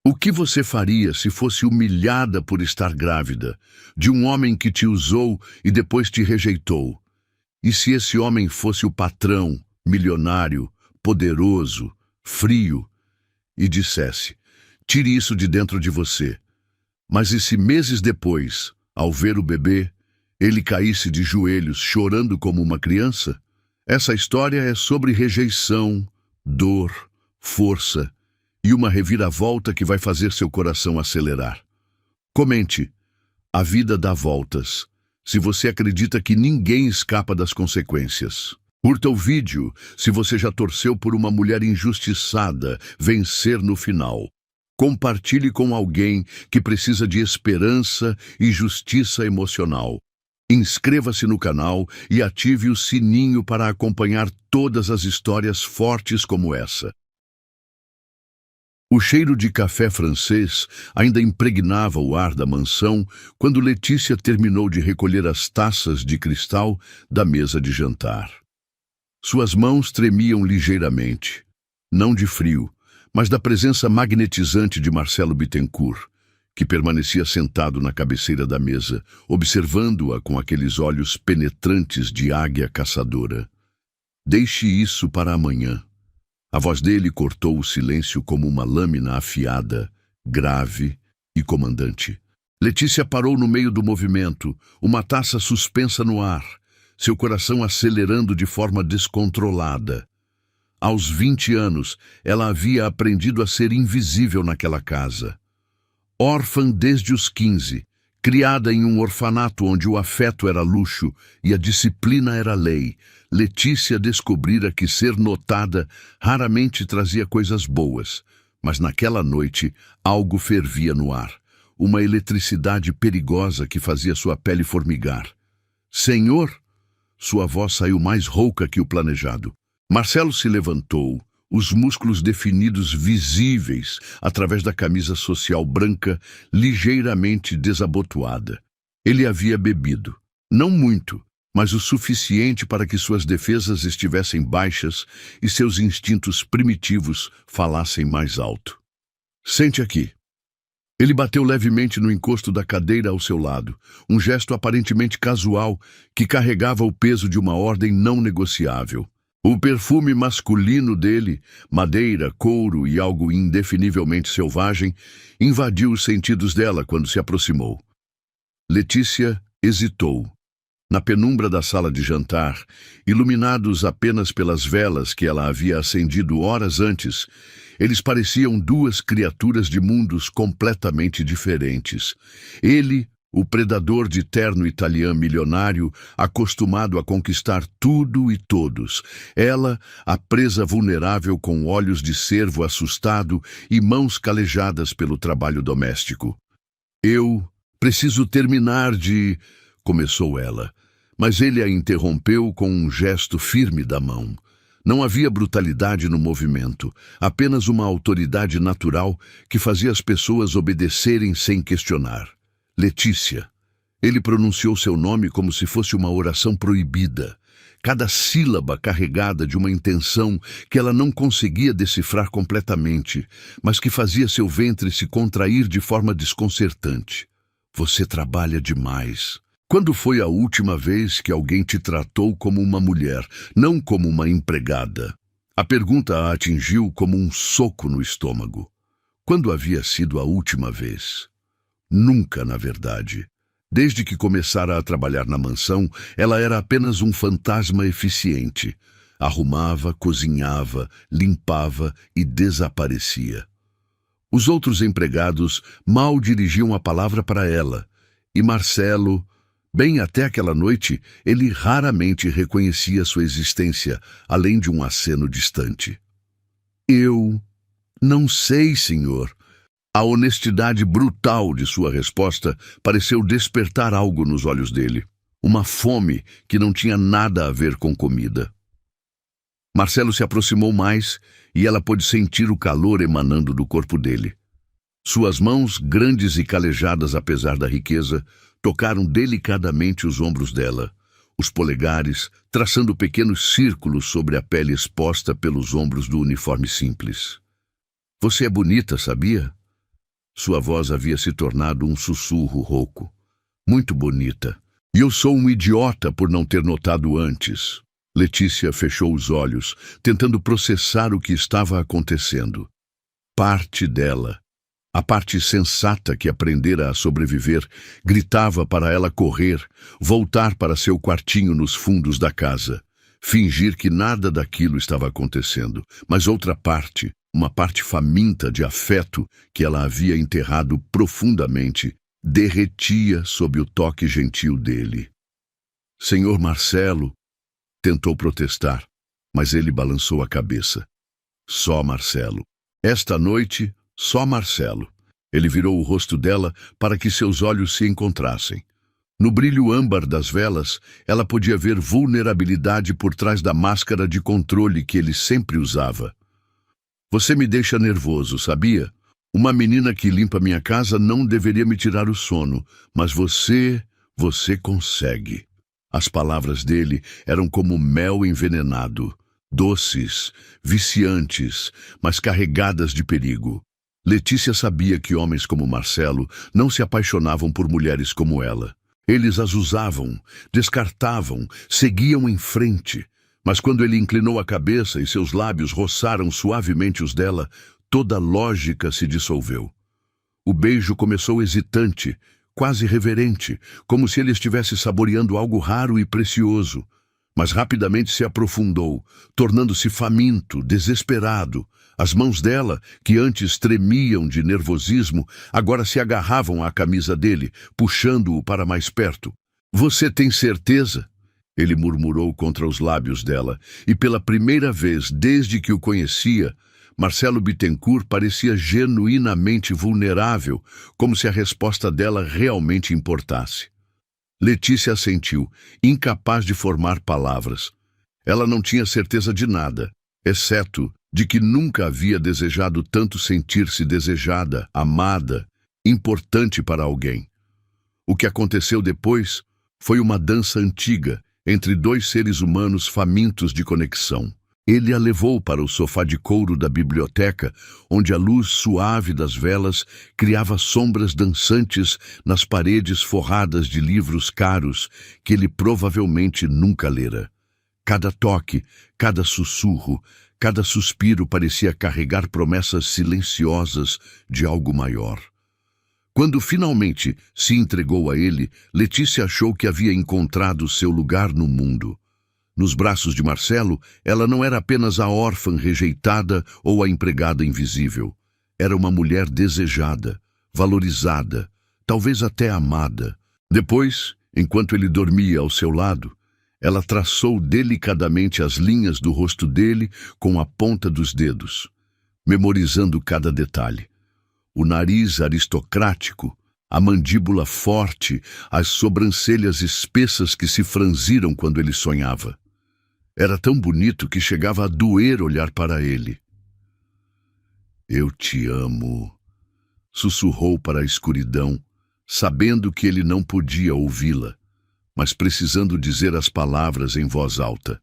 O que você faria se fosse humilhada por estar grávida, de um homem que te usou e depois te rejeitou? E se esse homem fosse o patrão, milionário, poderoso, frio, e dissesse: tire isso de dentro de você. Mas e se meses depois, ao ver o bebê, ele caísse de joelhos, chorando como uma criança? Essa história é sobre rejeição, dor, força e uma reviravolta que vai fazer seu coração acelerar. Comente: a vida dá voltas, se você acredita que ninguém escapa das consequências. Curta o vídeo se você já torceu por uma mulher injustiçada vencer no final. Compartilhe com alguém que precisa de esperança e justiça emocional. Inscreva-se no canal e ative o sininho para acompanhar todas as histórias fortes como essa. O cheiro de café francês ainda impregnava o ar da mansão quando Letícia terminou de recolher as taças de cristal da mesa de jantar. Suas mãos tremiam ligeiramente, não de frio, mas da presença magnetizante de Marcelo Bittencourt, que permanecia sentado na cabeceira da mesa, observando-a com aqueles olhos penetrantes de águia caçadora. Deixe isso para amanhã. A voz dele cortou o silêncio como uma lâmina afiada, grave e comandante. Letícia parou no meio do movimento, uma taça suspensa no ar, seu coração acelerando de forma descontrolada. Aos 20 anos, ela havia aprendido a ser invisível naquela casa. Órfã desde os 15, criada em um orfanato onde o afeto era luxo e a disciplina era lei, Letícia descobrira que ser notada raramente trazia coisas boas, mas naquela noite algo fervia no ar, uma eletricidade perigosa que fazia sua pele formigar. Senhor! Sua voz saiu mais rouca que o planejado. Marcelo se levantou, os músculos definidos visíveis através da camisa social branca ligeiramente desabotoada. Ele havia bebido. Não muito, mas o suficiente para que suas defesas estivessem baixas e seus instintos primitivos falassem mais alto. Sente aqui. Ele bateu levemente no encosto da cadeira ao seu lado, um gesto aparentemente casual que carregava o peso de uma ordem não negociável. O perfume masculino dele, madeira, couro e algo indefinivelmente selvagem, invadiu os sentidos dela quando se aproximou. Letícia hesitou. Na penumbra da sala de jantar, iluminados apenas pelas velas que ela havia acendido horas antes, eles pareciam duas criaturas de mundos completamente diferentes. Ele, o predador de terno italiano milionário, acostumado a conquistar tudo e todos. Ela, a presa vulnerável com olhos de cervo assustado e mãos calejadas pelo trabalho doméstico. Eu preciso terminar de... começou ela, mas ele a interrompeu com um gesto firme da mão. Não havia brutalidade no movimento, apenas uma autoridade natural que fazia as pessoas obedecerem sem questionar. Letícia. Ele pronunciou seu nome como se fosse uma oração proibida, cada sílaba carregada de uma intenção que ela não conseguia decifrar completamente, mas que fazia seu ventre se contrair de forma desconcertante. Você trabalha demais. Quando foi a última vez que alguém te tratou como uma mulher, não como uma empregada? A pergunta a atingiu como um soco no estômago. Quando havia sido a última vez? Nunca, na verdade. Desde que começara a trabalhar na mansão, ela era apenas um fantasma eficiente. Arrumava, cozinhava, limpava e desaparecia. Os outros empregados mal dirigiam a palavra para ela, e Marcelo... Bem até aquela noite, ele raramente reconhecia sua existência, além de um aceno distante. Eu não sei, senhor. A honestidade brutal de sua resposta pareceu despertar algo nos olhos dele. Uma fome que não tinha nada a ver com comida. Marcelo se aproximou mais e ela pôde sentir o calor emanando do corpo dele. Suas mãos, grandes e calejadas apesar da riqueza, tocaram delicadamente os ombros dela, os polegares traçando pequenos círculos sobre a pele exposta pelos ombros do uniforme simples. Você é bonita, sabia? Sua voz havia se tornado um sussurro rouco. Muito bonita. E eu sou um idiota por não ter notado antes. Letícia fechou os olhos, tentando processar o que estava acontecendo. Parte dela, a parte sensata que aprendera a sobreviver, gritava para ela correr, voltar para seu quartinho nos fundos da casa, fingir que nada daquilo estava acontecendo. Mas outra parte, uma parte faminta de afeto que ela havia enterrado profundamente, derretia sob o toque gentil dele. Senhor Marcelo, tentou protestar, mas ele balançou a cabeça. Só Marcelo. Esta noite, só Marcelo. Ele virou o rosto dela para que seus olhos se encontrassem. No brilho âmbar das velas, ela podia ver vulnerabilidade por trás da máscara de controle que ele sempre usava. Você me deixa nervoso, sabia? Uma menina que limpa minha casa não deveria me tirar o sono, mas você consegue. As palavras dele eram como mel envenenado, doces, viciantes, mas carregadas de perigo. Letícia sabia que homens como Marcelo não se apaixonavam por mulheres como ela. Eles as usavam, descartavam, seguiam em frente. Mas quando ele inclinou a cabeça e seus lábios roçaram suavemente os dela, toda lógica se dissolveu. O beijo começou hesitante, quase reverente, como se ele estivesse saboreando algo raro e precioso, mas rapidamente se aprofundou, tornando-se faminto, desesperado. As mãos dela, que antes tremiam de nervosismo, agora se agarravam à camisa dele, puxando-o para mais perto. Você tem certeza? Ele murmurou contra os lábios dela, e pela primeira vez desde que o conhecia, Marcelo Bittencourt parecia genuinamente vulnerável, como se a resposta dela realmente importasse. Letícia assentiu, incapaz de formar palavras. Ela não tinha certeza de nada, exceto de que nunca havia desejado tanto sentir-se desejada, amada, importante para alguém. O que aconteceu depois foi uma dança antiga entre dois seres humanos famintos de conexão. Ele a levou para o sofá de couro da biblioteca, onde a luz suave das velas criava sombras dançantes nas paredes forradas de livros caros que ele provavelmente nunca lera. Cada toque, cada sussurro, cada suspiro parecia carregar promessas silenciosas de algo maior. Quando finalmente se entregou a ele, Letícia achou que havia encontrado seu lugar no mundo. Nos braços de Marcelo, ela não era apenas a órfã rejeitada ou a empregada invisível. Era uma mulher desejada, valorizada, talvez até amada. Depois, enquanto ele dormia ao seu lado, ela traçou delicadamente as linhas do rosto dele com a ponta dos dedos, memorizando cada detalhe. O nariz aristocrático, a mandíbula forte, as sobrancelhas espessas que se franziram quando ele sonhava. Era tão bonito que chegava a doer olhar para ele. Eu te amo, sussurrou para a escuridão, sabendo que ele não podia ouvi-la, mas precisando dizer as palavras em voz alta.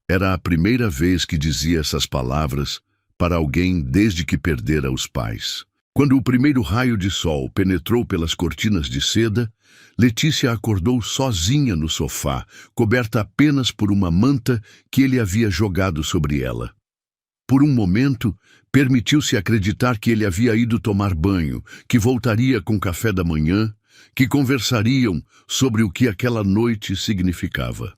Era a primeira vez que dizia essas palavras para alguém desde que perdera os pais. Quando o primeiro raio de sol penetrou pelas cortinas de seda, Letícia acordou sozinha no sofá, coberta apenas por uma manta que ele havia jogado sobre ela. Por um momento, permitiu-se acreditar que ele havia ido tomar banho, que voltaria com café da manhã, que conversariam sobre o que aquela noite significava.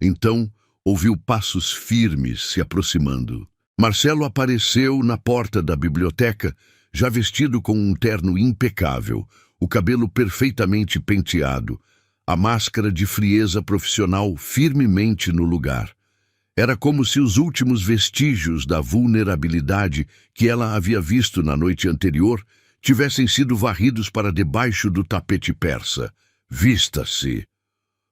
Então, ouviu passos firmes se aproximando. Marcelo apareceu na porta da biblioteca, já vestido com um terno impecável, o cabelo perfeitamente penteado, a máscara de frieza profissional firmemente no lugar. Era como se os últimos vestígios da vulnerabilidade que ela havia visto na noite anterior tivessem sido varridos para debaixo do tapete persa. Vista-se!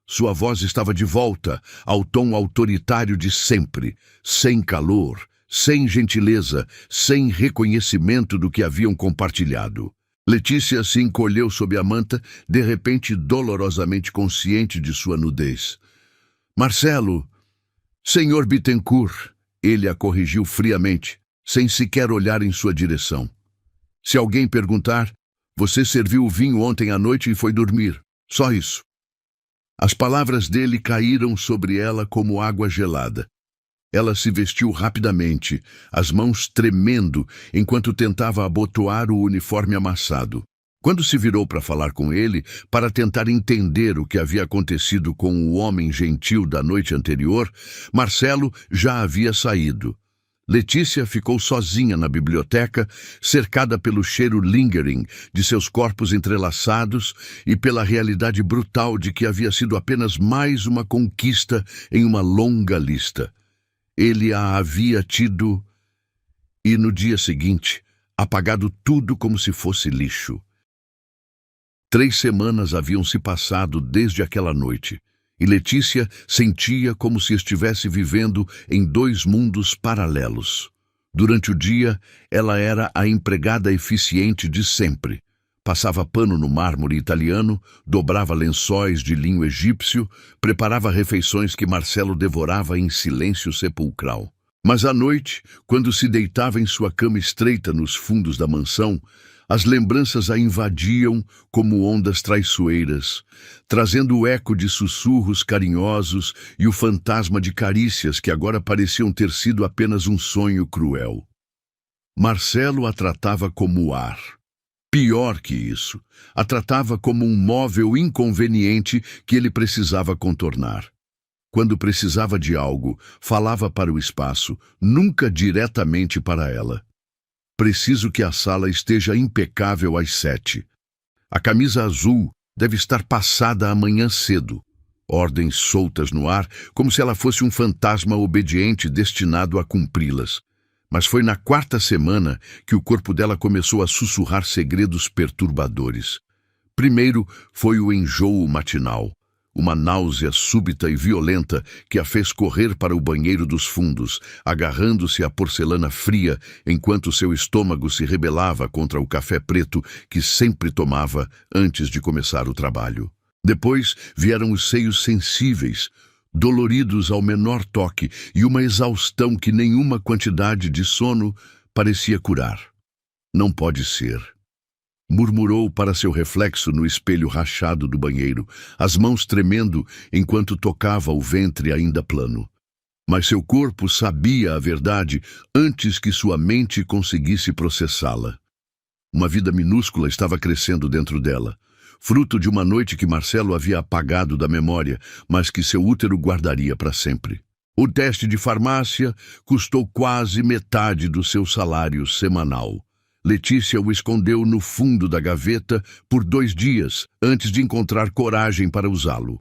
Sua voz estava de volta ao tom autoritário de sempre, sem calor, sem gentileza, sem reconhecimento do que haviam compartilhado. Letícia se encolheu sob a manta, de repente dolorosamente consciente de sua nudez. Marcelo, Senhor Bittencourt, ele a corrigiu friamente, sem sequer olhar em sua direção. Se alguém perguntar, você serviu o vinho ontem à noite e foi dormir. Só isso. As palavras dele caíram sobre ela como água gelada. Ela se vestiu rapidamente, as mãos tremendo, enquanto tentava abotoar o uniforme amassado. Quando se virou para falar com ele, para tentar entender o que havia acontecido com o homem gentil da noite anterior, Marcelo já havia saído. Letícia ficou sozinha na biblioteca, cercada pelo cheiro lingering de seus corpos entrelaçados e pela realidade brutal de que havia sido apenas mais uma conquista em uma longa lista. Ele a havia tido e, no dia seguinte, apagado tudo como se fosse lixo. 3 semanas haviam se passado desde aquela noite, e Letícia sentia como se estivesse vivendo em 2 mundos paralelos. Durante o dia, ela era a empregada eficiente de sempre. Passava pano no mármore italiano, dobrava lençóis de linho egípcio, preparava refeições que Marcelo devorava em silêncio sepulcral. Mas à noite, quando se deitava em sua cama estreita nos fundos da mansão, as lembranças a invadiam como ondas traiçoeiras, trazendo o eco de sussurros carinhosos e o fantasma de carícias que agora pareciam ter sido apenas um sonho cruel. Marcelo a tratava como ar. Pior que isso, a tratava como um móvel inconveniente que ele precisava contornar. Quando precisava de algo, falava para o espaço, nunca diretamente para ela. Preciso que a sala esteja impecável às 7. A camisa azul deve estar passada amanhã cedo. Ordens soltas no ar, como se ela fosse um fantasma obediente destinado a cumpri-las. Mas foi na 4ª semana que o corpo dela começou a sussurrar segredos perturbadores. Primeiro foi o enjoo matinal, uma náusea súbita e violenta que a fez correr para o banheiro dos fundos, agarrando-se à porcelana fria enquanto seu estômago se rebelava contra o café preto que sempre tomava antes de começar o trabalho. Depois vieram os seios sensíveis, doloridos ao menor toque, e uma exaustão que nenhuma quantidade de sono parecia curar. Não pode ser. Murmurou para seu reflexo no espelho rachado do banheiro, as mãos tremendo enquanto tocava o ventre ainda plano. Mas seu corpo sabia a verdade antes que sua mente conseguisse processá-la. Uma vida minúscula estava crescendo dentro dela, fruto de uma noite que Marcelo havia apagado da memória, mas que seu útero guardaria para sempre. O teste de farmácia custou quase metade do seu salário semanal. Letícia o escondeu no fundo da gaveta por 2 dias, antes de encontrar coragem para usá-lo.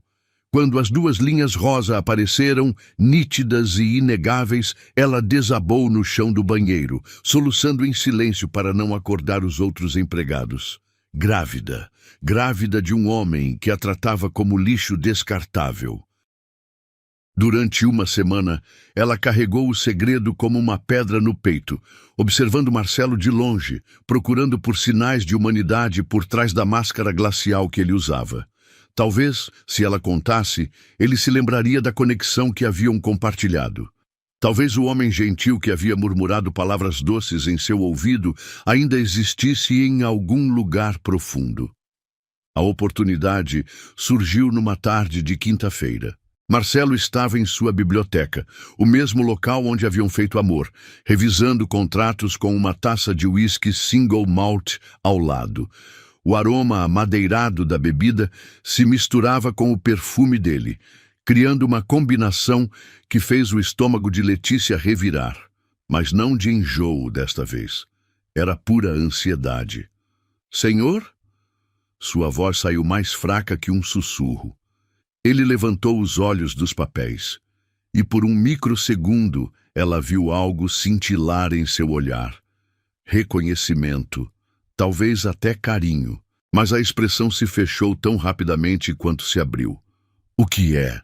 Quando as 2 linhas rosa apareceram, nítidas e inegáveis, ela desabou no chão do banheiro, soluçando em silêncio para não acordar os outros empregados. Grávida. Grávida de um homem que a tratava como lixo descartável. Durante 1 semana, ela carregou o segredo como uma pedra no peito, observando Marcelo de longe, procurando por sinais de humanidade por trás da máscara glacial que ele usava. Talvez, se ela contasse, ele se lembraria da conexão que haviam compartilhado. Talvez o homem gentil que havia murmurado palavras doces em seu ouvido ainda existisse em algum lugar profundo. A oportunidade surgiu numa tarde de quinta-feira. Marcelo estava em sua biblioteca, o mesmo local onde haviam feito amor, revisando contratos com uma taça de uísque single malt ao lado. O aroma amadeirado da bebida se misturava com o perfume dele, criando uma combinação que fez o estômago de Letícia revirar. Mas não de enjoo desta vez. Era pura ansiedade. Senhor? Sua voz saiu mais fraca que um sussurro. Ele levantou os olhos dos papéis, e por um microsegundo ela viu algo cintilar em seu olhar. Reconhecimento, talvez até carinho, mas a expressão se fechou tão rapidamente quanto se abriu. O que é?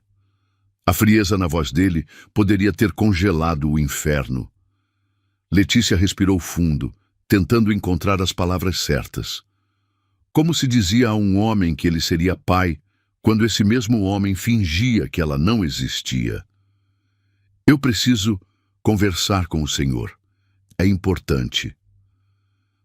A frieza na voz dele poderia ter congelado o inferno. Letícia respirou fundo, tentando encontrar as palavras certas. Como se dizia a um homem que ele seria pai, quando esse mesmo homem fingia que ela não existia. Eu preciso conversar com o Senhor. É importante.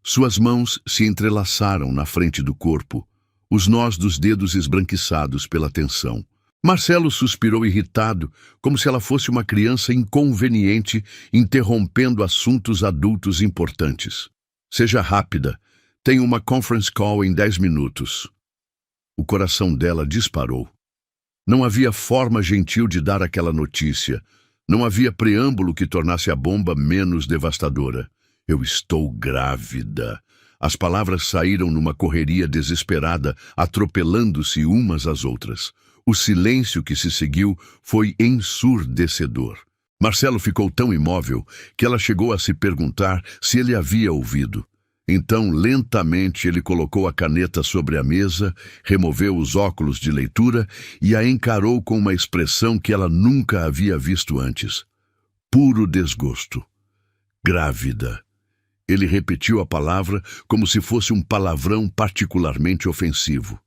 Suas mãos se entrelaçaram na frente do corpo, os nós dos dedos esbranquiçados pela tensão. Marcelo suspirou irritado, como se ela fosse uma criança inconveniente interrompendo assuntos adultos importantes. Seja rápida. Tenho uma conference call em 10 minutos. O coração dela disparou. Não havia forma gentil de dar aquela notícia. Não havia preâmbulo que tornasse a bomba menos devastadora. Eu estou grávida. As palavras saíram numa correria desesperada, atropelando-se umas às outras. O silêncio que se seguiu foi ensurdecedor. Marcelo ficou tão imóvel que ela chegou a se perguntar se ele havia ouvido. Então, lentamente, ele colocou a caneta sobre a mesa, removeu os óculos de leitura e a encarou com uma expressão que ela nunca havia visto antes. Puro desgosto. Grávida. Ele repetiu a palavra como se fosse um palavrão particularmente ofensivo.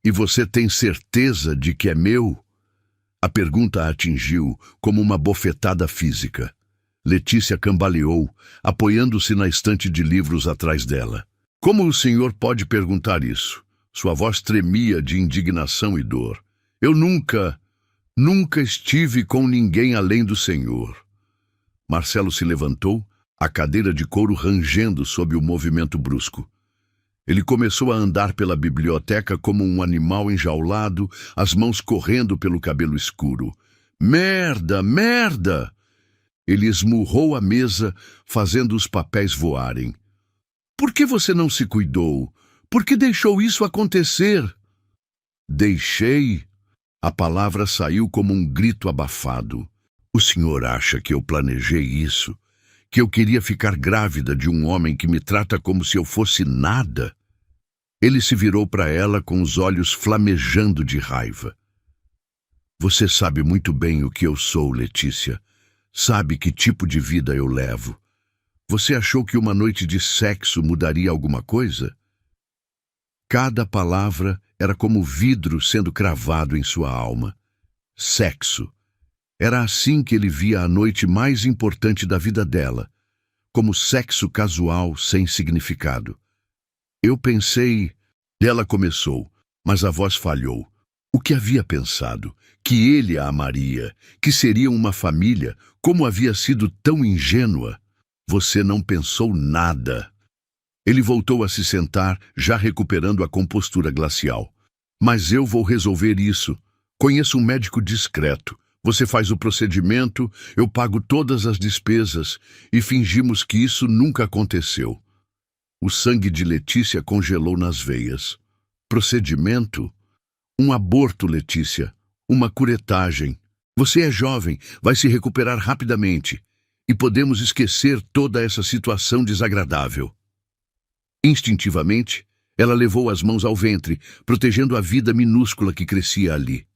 E você tem certeza de que é meu? A pergunta a atingiu como uma bofetada física. Letícia cambaleou, apoiando-se na estante de livros atrás dela. Como o senhor pode perguntar isso? Sua voz tremia de indignação e dor. Eu nunca estive com ninguém além do senhor. Marcelo se levantou, a cadeira de couro rangendo sob o movimento brusco. Ele começou a andar pela biblioteca como um animal enjaulado, as mãos correndo pelo cabelo escuro. Merda! Merda! Ele esmurrou a mesa, fazendo os papéis voarem. Por que você não se cuidou? Por que deixou isso acontecer? Deixei? A palavra saiu como um grito abafado. O senhor acha que eu planejei isso? Que eu queria ficar grávida de um homem que me trata como se eu fosse nada? Ele se virou para ela com os olhos flamejando de raiva. Você sabe muito bem o que eu sou, Letícia. Sabe que tipo de vida eu levo. Você achou que uma noite de sexo mudaria alguma coisa? Cada palavra era como vidro sendo cravado em sua alma. Sexo. Era assim que ele via a noite mais importante da vida dela, como sexo casual sem significado. Eu pensei... Ela começou, mas a voz falhou. O que havia pensado? Que ele a amaria, que seriam uma família, como havia sido tão ingênua. Você não pensou nada. Ele voltou a se sentar, já recuperando a compostura glacial. Mas eu vou resolver isso. Conheço um médico discreto. Você faz o procedimento, eu pago todas as despesas e fingimos que isso nunca aconteceu. O sangue de Letícia congelou nas veias. Procedimento? Um aborto, Letícia. Uma curetagem. Você é jovem, vai se recuperar rapidamente. E podemos esquecer toda essa situação desagradável. Instintivamente, ela levou as mãos ao ventre, protegendo a vida minúscula que crescia ali.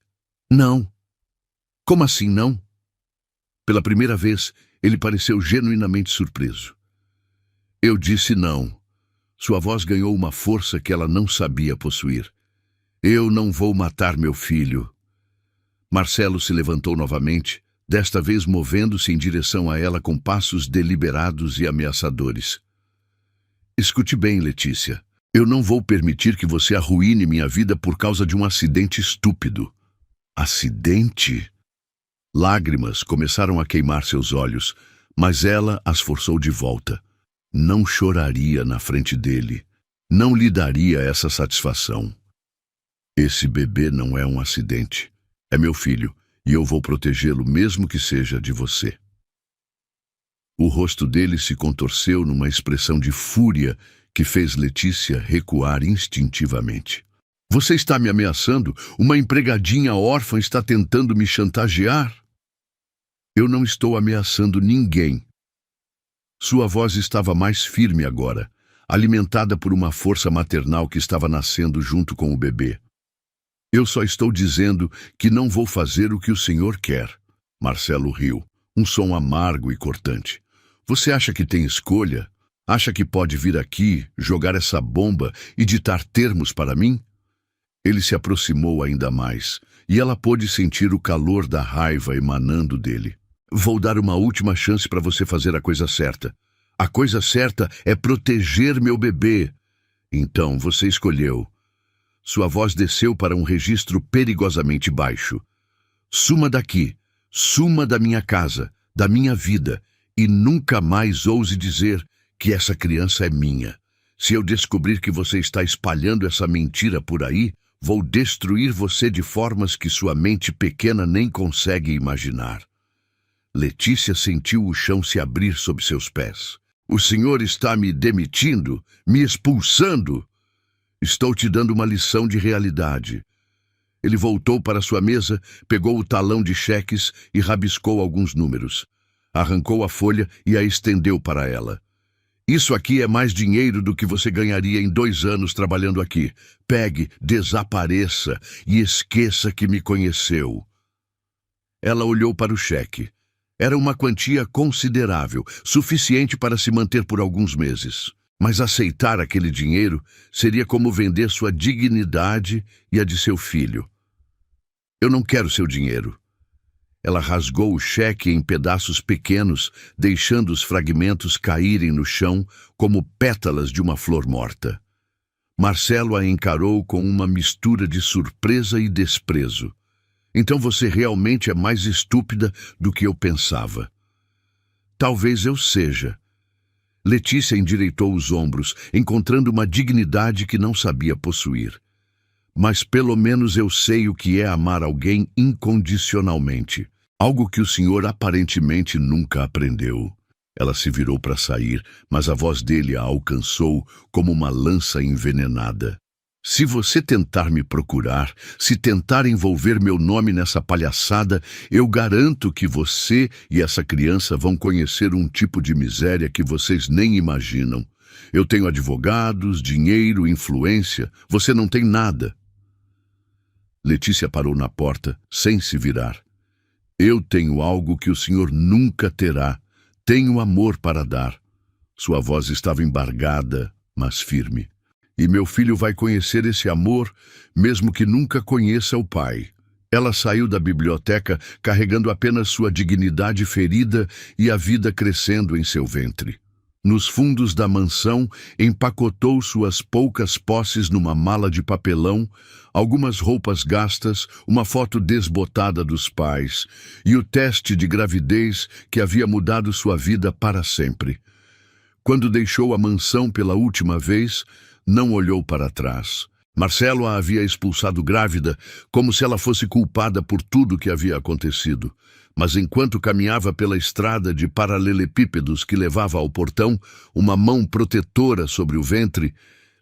Não. Como assim não? Pela primeira vez, ele pareceu genuinamente surpreso. Eu disse não. Sua voz ganhou uma força que ela não sabia possuir. Eu não vou matar meu filho. Marcelo se levantou novamente, desta vez movendo-se em direção a ela com passos deliberados e ameaçadores. Escute bem, Letícia. Eu não vou permitir que você arruine minha vida por causa de um acidente estúpido. Acidente? Lágrimas começaram a queimar seus olhos, mas ela as forçou de volta. Não choraria na frente dele. Não lhe daria essa satisfação. Esse bebê não é um acidente. É meu filho, e eu vou protegê-lo mesmo que seja de você. O rosto dele se contorceu numa expressão de fúria que fez Letícia recuar instintivamente. Você está me ameaçando? Uma empregadinha órfã está tentando me chantagear? Eu não estou ameaçando ninguém. Sua voz estava mais firme agora, alimentada por uma força maternal que estava nascendo junto com o bebê. Eu só estou dizendo que não vou fazer o que o senhor quer. Marcelo riu, um som amargo e cortante. Você acha que tem escolha? Acha que pode vir aqui, jogar essa bomba e ditar termos para mim? Ele se aproximou ainda mais, e ela pôde sentir o calor da raiva emanando dele. Vou dar uma última chance para você fazer a coisa certa. A coisa certa é proteger meu bebê. Então você escolheu. Sua voz desceu para um registro perigosamente baixo. Suma daqui, suma da minha casa, da minha vida, e nunca mais ouse dizer que essa criança é minha. Se eu descobrir que você está espalhando essa mentira por aí, vou destruir você de formas que sua mente pequena nem consegue imaginar. Letícia sentiu o chão se abrir sob seus pés. O senhor está me demitindo, me expulsando. Estou te dando uma lição de realidade. Ele voltou para sua mesa, pegou o talão de cheques e rabiscou alguns números. Arrancou a folha e a estendeu para ela. Isso aqui é mais dinheiro do que você ganharia em 2 anos trabalhando aqui. Pegue, desapareça e esqueça que me conheceu. Ela olhou para o cheque. Era uma quantia considerável, suficiente para se manter por alguns meses. Mas aceitar aquele dinheiro seria como vender sua dignidade e a de seu filho. Eu não quero seu dinheiro. Ela rasgou o cheque em pedaços pequenos, deixando os fragmentos caírem no chão como pétalas de uma flor morta. Marcelo a encarou com uma mistura de surpresa e desprezo. Então você realmente é mais estúpida do que eu pensava. Talvez eu seja. Letícia endireitou os ombros, encontrando uma dignidade que não sabia possuir. Mas pelo menos eu sei o que é amar alguém incondicionalmente. Algo que o senhor aparentemente nunca aprendeu. Ela se virou para sair, mas a voz dele a alcançou como uma lança envenenada. Se você tentar me procurar, se tentar envolver meu nome nessa palhaçada, eu garanto que você e essa criança vão conhecer um tipo de miséria que vocês nem imaginam. Eu tenho advogados, dinheiro, influência. Você não tem nada. Letícia parou na porta, sem se virar. Eu tenho algo que o senhor nunca terá. Tenho amor para dar. Sua voz estava embargada, mas firme. E meu filho vai conhecer esse amor, mesmo que nunca conheça o pai. Ela saiu da biblioteca carregando apenas sua dignidade ferida e a vida crescendo em seu ventre. Nos fundos da mansão, empacotou suas poucas posses numa mala de papelão, algumas roupas gastas, uma foto desbotada dos pais e o teste de gravidez que havia mudado sua vida para sempre. Quando deixou a mansão pela última vez, não olhou para trás. Marcelo a havia expulsado grávida, como se ela fosse culpada por tudo que havia acontecido. Mas enquanto caminhava pela estrada de paralelepípedos que levava ao portão, uma mão protetora sobre o ventre,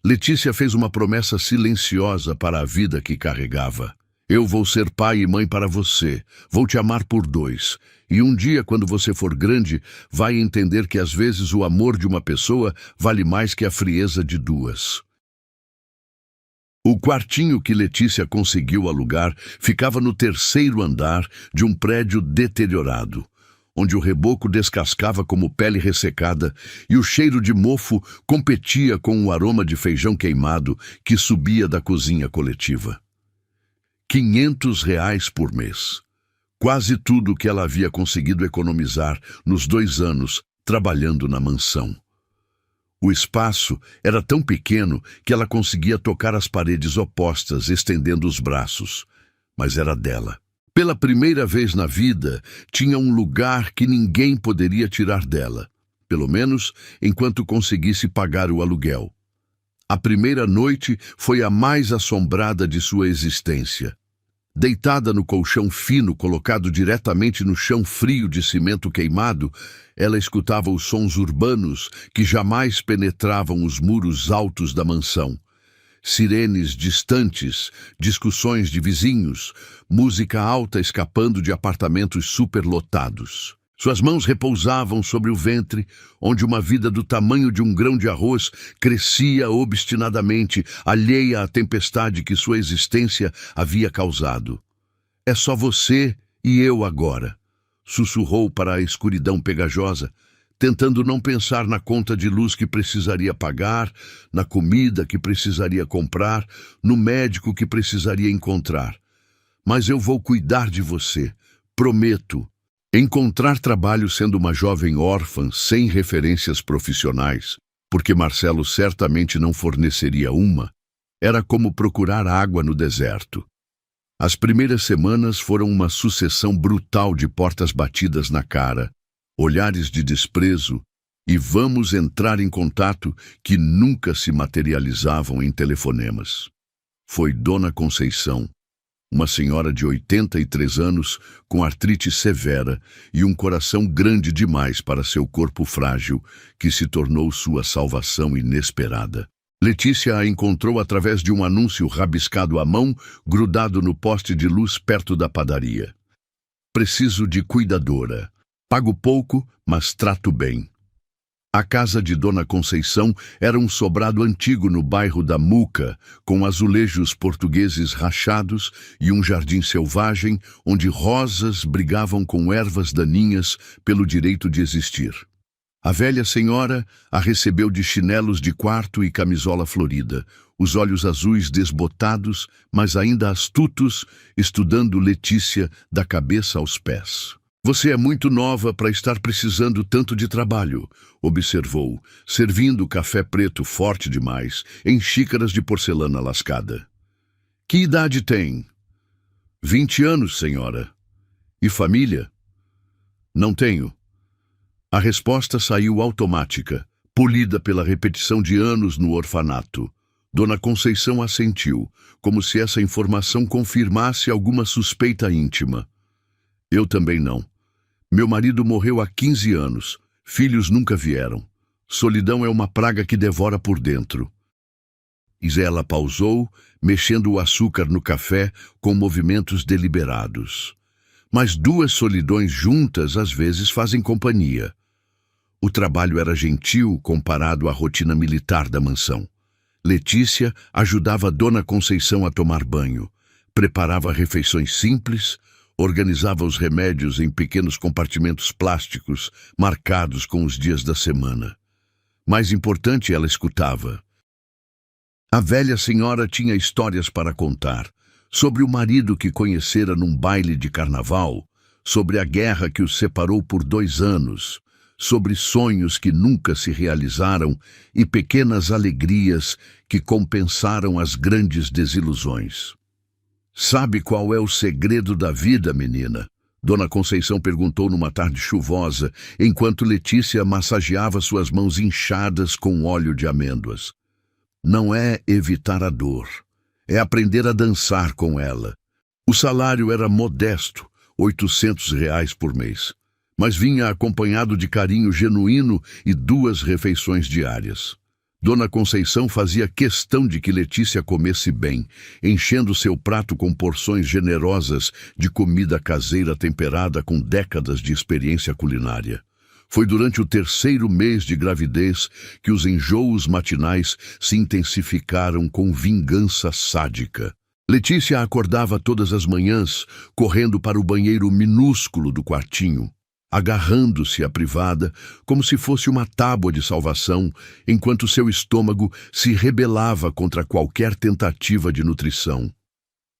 Letícia fez uma promessa silenciosa para a vida que carregava. Eu vou ser pai e mãe para você. Vou te amar por 2. E um dia, quando você for grande, vai entender que às vezes o amor de uma pessoa vale mais que a frieza de 2. O quartinho que Letícia conseguiu alugar ficava no 3º andar de um prédio deteriorado, onde o reboco descascava como pele ressecada e o cheiro de mofo competia com o aroma de feijão queimado que subia da cozinha coletiva. R$ 500 por mês. Quase tudo que ela havia conseguido economizar nos 2 anos trabalhando na mansão. O espaço era tão pequeno que ela conseguia tocar as paredes opostas, estendendo os braços. Mas era dela. Pela primeira vez na vida, tinha um lugar que ninguém poderia tirar dela. Pelo menos enquanto conseguisse pagar o aluguel. A primeira noite foi a mais assombrada de sua existência. Deitada no colchão fino colocado diretamente no chão frio de cimento queimado, ela escutava os sons urbanos que jamais penetravam os muros altos da mansão. Sirenes distantes, discussões de vizinhos, música alta escapando de apartamentos superlotados. Suas mãos repousavam sobre o ventre, onde uma vida do tamanho de um grão de arroz crescia obstinadamente, alheia à tempestade que sua existência havia causado. É só você e eu agora, sussurrou para a escuridão pegajosa, tentando não pensar na conta de luz que precisaria pagar, na comida que precisaria comprar, no médico que precisaria encontrar. Mas eu vou cuidar de você, prometo. Encontrar trabalho sendo uma jovem órfã sem referências profissionais, porque Marcelo certamente não forneceria uma, era como procurar água no deserto. As primeiras semanas foram uma sucessão brutal de portas batidas na cara, olhares de desprezo e vamos entrar em contato que nunca se materializavam em telefonemas. Foi Dona Conceição, uma senhora de 83 anos, com artrite severa e um coração grande demais para seu corpo frágil, que se tornou sua salvação inesperada. Letícia a encontrou através de um anúncio rabiscado à mão, grudado no poste de luz perto da padaria. Preciso de cuidadora. Pago pouco, mas trato bem. A casa de Dona Conceição era um sobrado antigo no bairro da Muca, com azulejos portugueses rachados e um jardim selvagem onde rosas brigavam com ervas daninhas pelo direito de existir. A velha senhora a recebeu de chinelos de quarto e camisola florida, os olhos azuis desbotados, mas ainda astutos, estudando Letícia da cabeça aos pés. Você é muito nova para estar precisando tanto de trabalho, observou, servindo café preto forte demais, em xícaras de porcelana lascada. Que idade tem? 20 anos, senhora. E família? Não tenho. A resposta saiu automática, polida pela repetição de anos no orfanato. Dona Conceição assentiu, como se essa informação confirmasse alguma suspeita íntima. Eu também não. Meu marido morreu há 15 anos. Filhos nunca vieram. Solidão é uma praga que devora por dentro. Isela pausou, mexendo o açúcar no café com movimentos deliberados. Mas duas solidões juntas às vezes fazem companhia. O trabalho era gentil comparado à rotina militar da mansão. Letícia ajudava Dona Conceição a tomar banho, preparava refeições simples, organizava os remédios em pequenos compartimentos plásticos marcados com os dias da semana. Mais importante, ela escutava. A velha senhora tinha histórias para contar, sobre o marido que conhecera num baile de carnaval, sobre a guerra que os separou por 2 anos, sobre sonhos que nunca se realizaram e pequenas alegrias que compensaram as grandes desilusões. Sabe qual é o segredo da vida, menina? Dona Conceição perguntou numa tarde chuvosa, enquanto Letícia massageava suas mãos inchadas com óleo de amêndoas. Não é evitar a dor, é aprender a dançar com ela. O salário era modesto, R$ 800 por mês, mas vinha acompanhado de carinho genuíno e 2 refeições diárias. Dona Conceição fazia questão de que Letícia comesse bem, enchendo seu prato com porções generosas de comida caseira temperada com décadas de experiência culinária. Foi durante o 3º mês de gravidez que os enjoos matinais se intensificaram com vingança sádica. Letícia acordava todas as manhãs, correndo para o banheiro minúsculo do quartinho, agarrando-se à privada como se fosse uma tábua de salvação, enquanto seu estômago se rebelava contra qualquer tentativa de nutrição.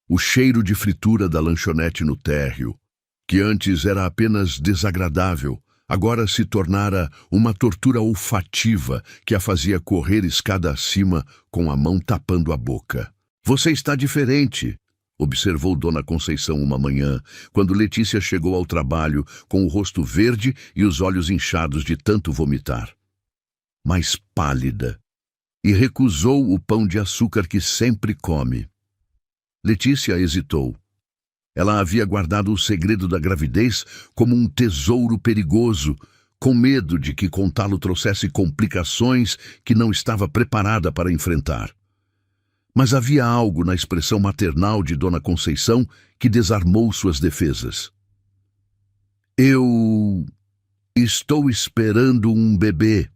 O cheiro de fritura da lanchonete no térreo, que antes era apenas desagradável, agora se tornara uma tortura olfativa que a fazia correr escada acima com a mão tapando a boca. Você está diferente, observou Dona Conceição uma manhã, quando Letícia chegou ao trabalho com o rosto verde e os olhos inchados de tanto vomitar. Mais pálida, e recusou o pão de açúcar que sempre come. Letícia hesitou. Ela havia guardado o segredo da gravidez como um tesouro perigoso, com medo de que contá-lo trouxesse complicações que não estava preparada para enfrentar. Mas havia algo na expressão maternal de Dona Conceição que desarmou suas defesas. Eu estou esperando um bebê.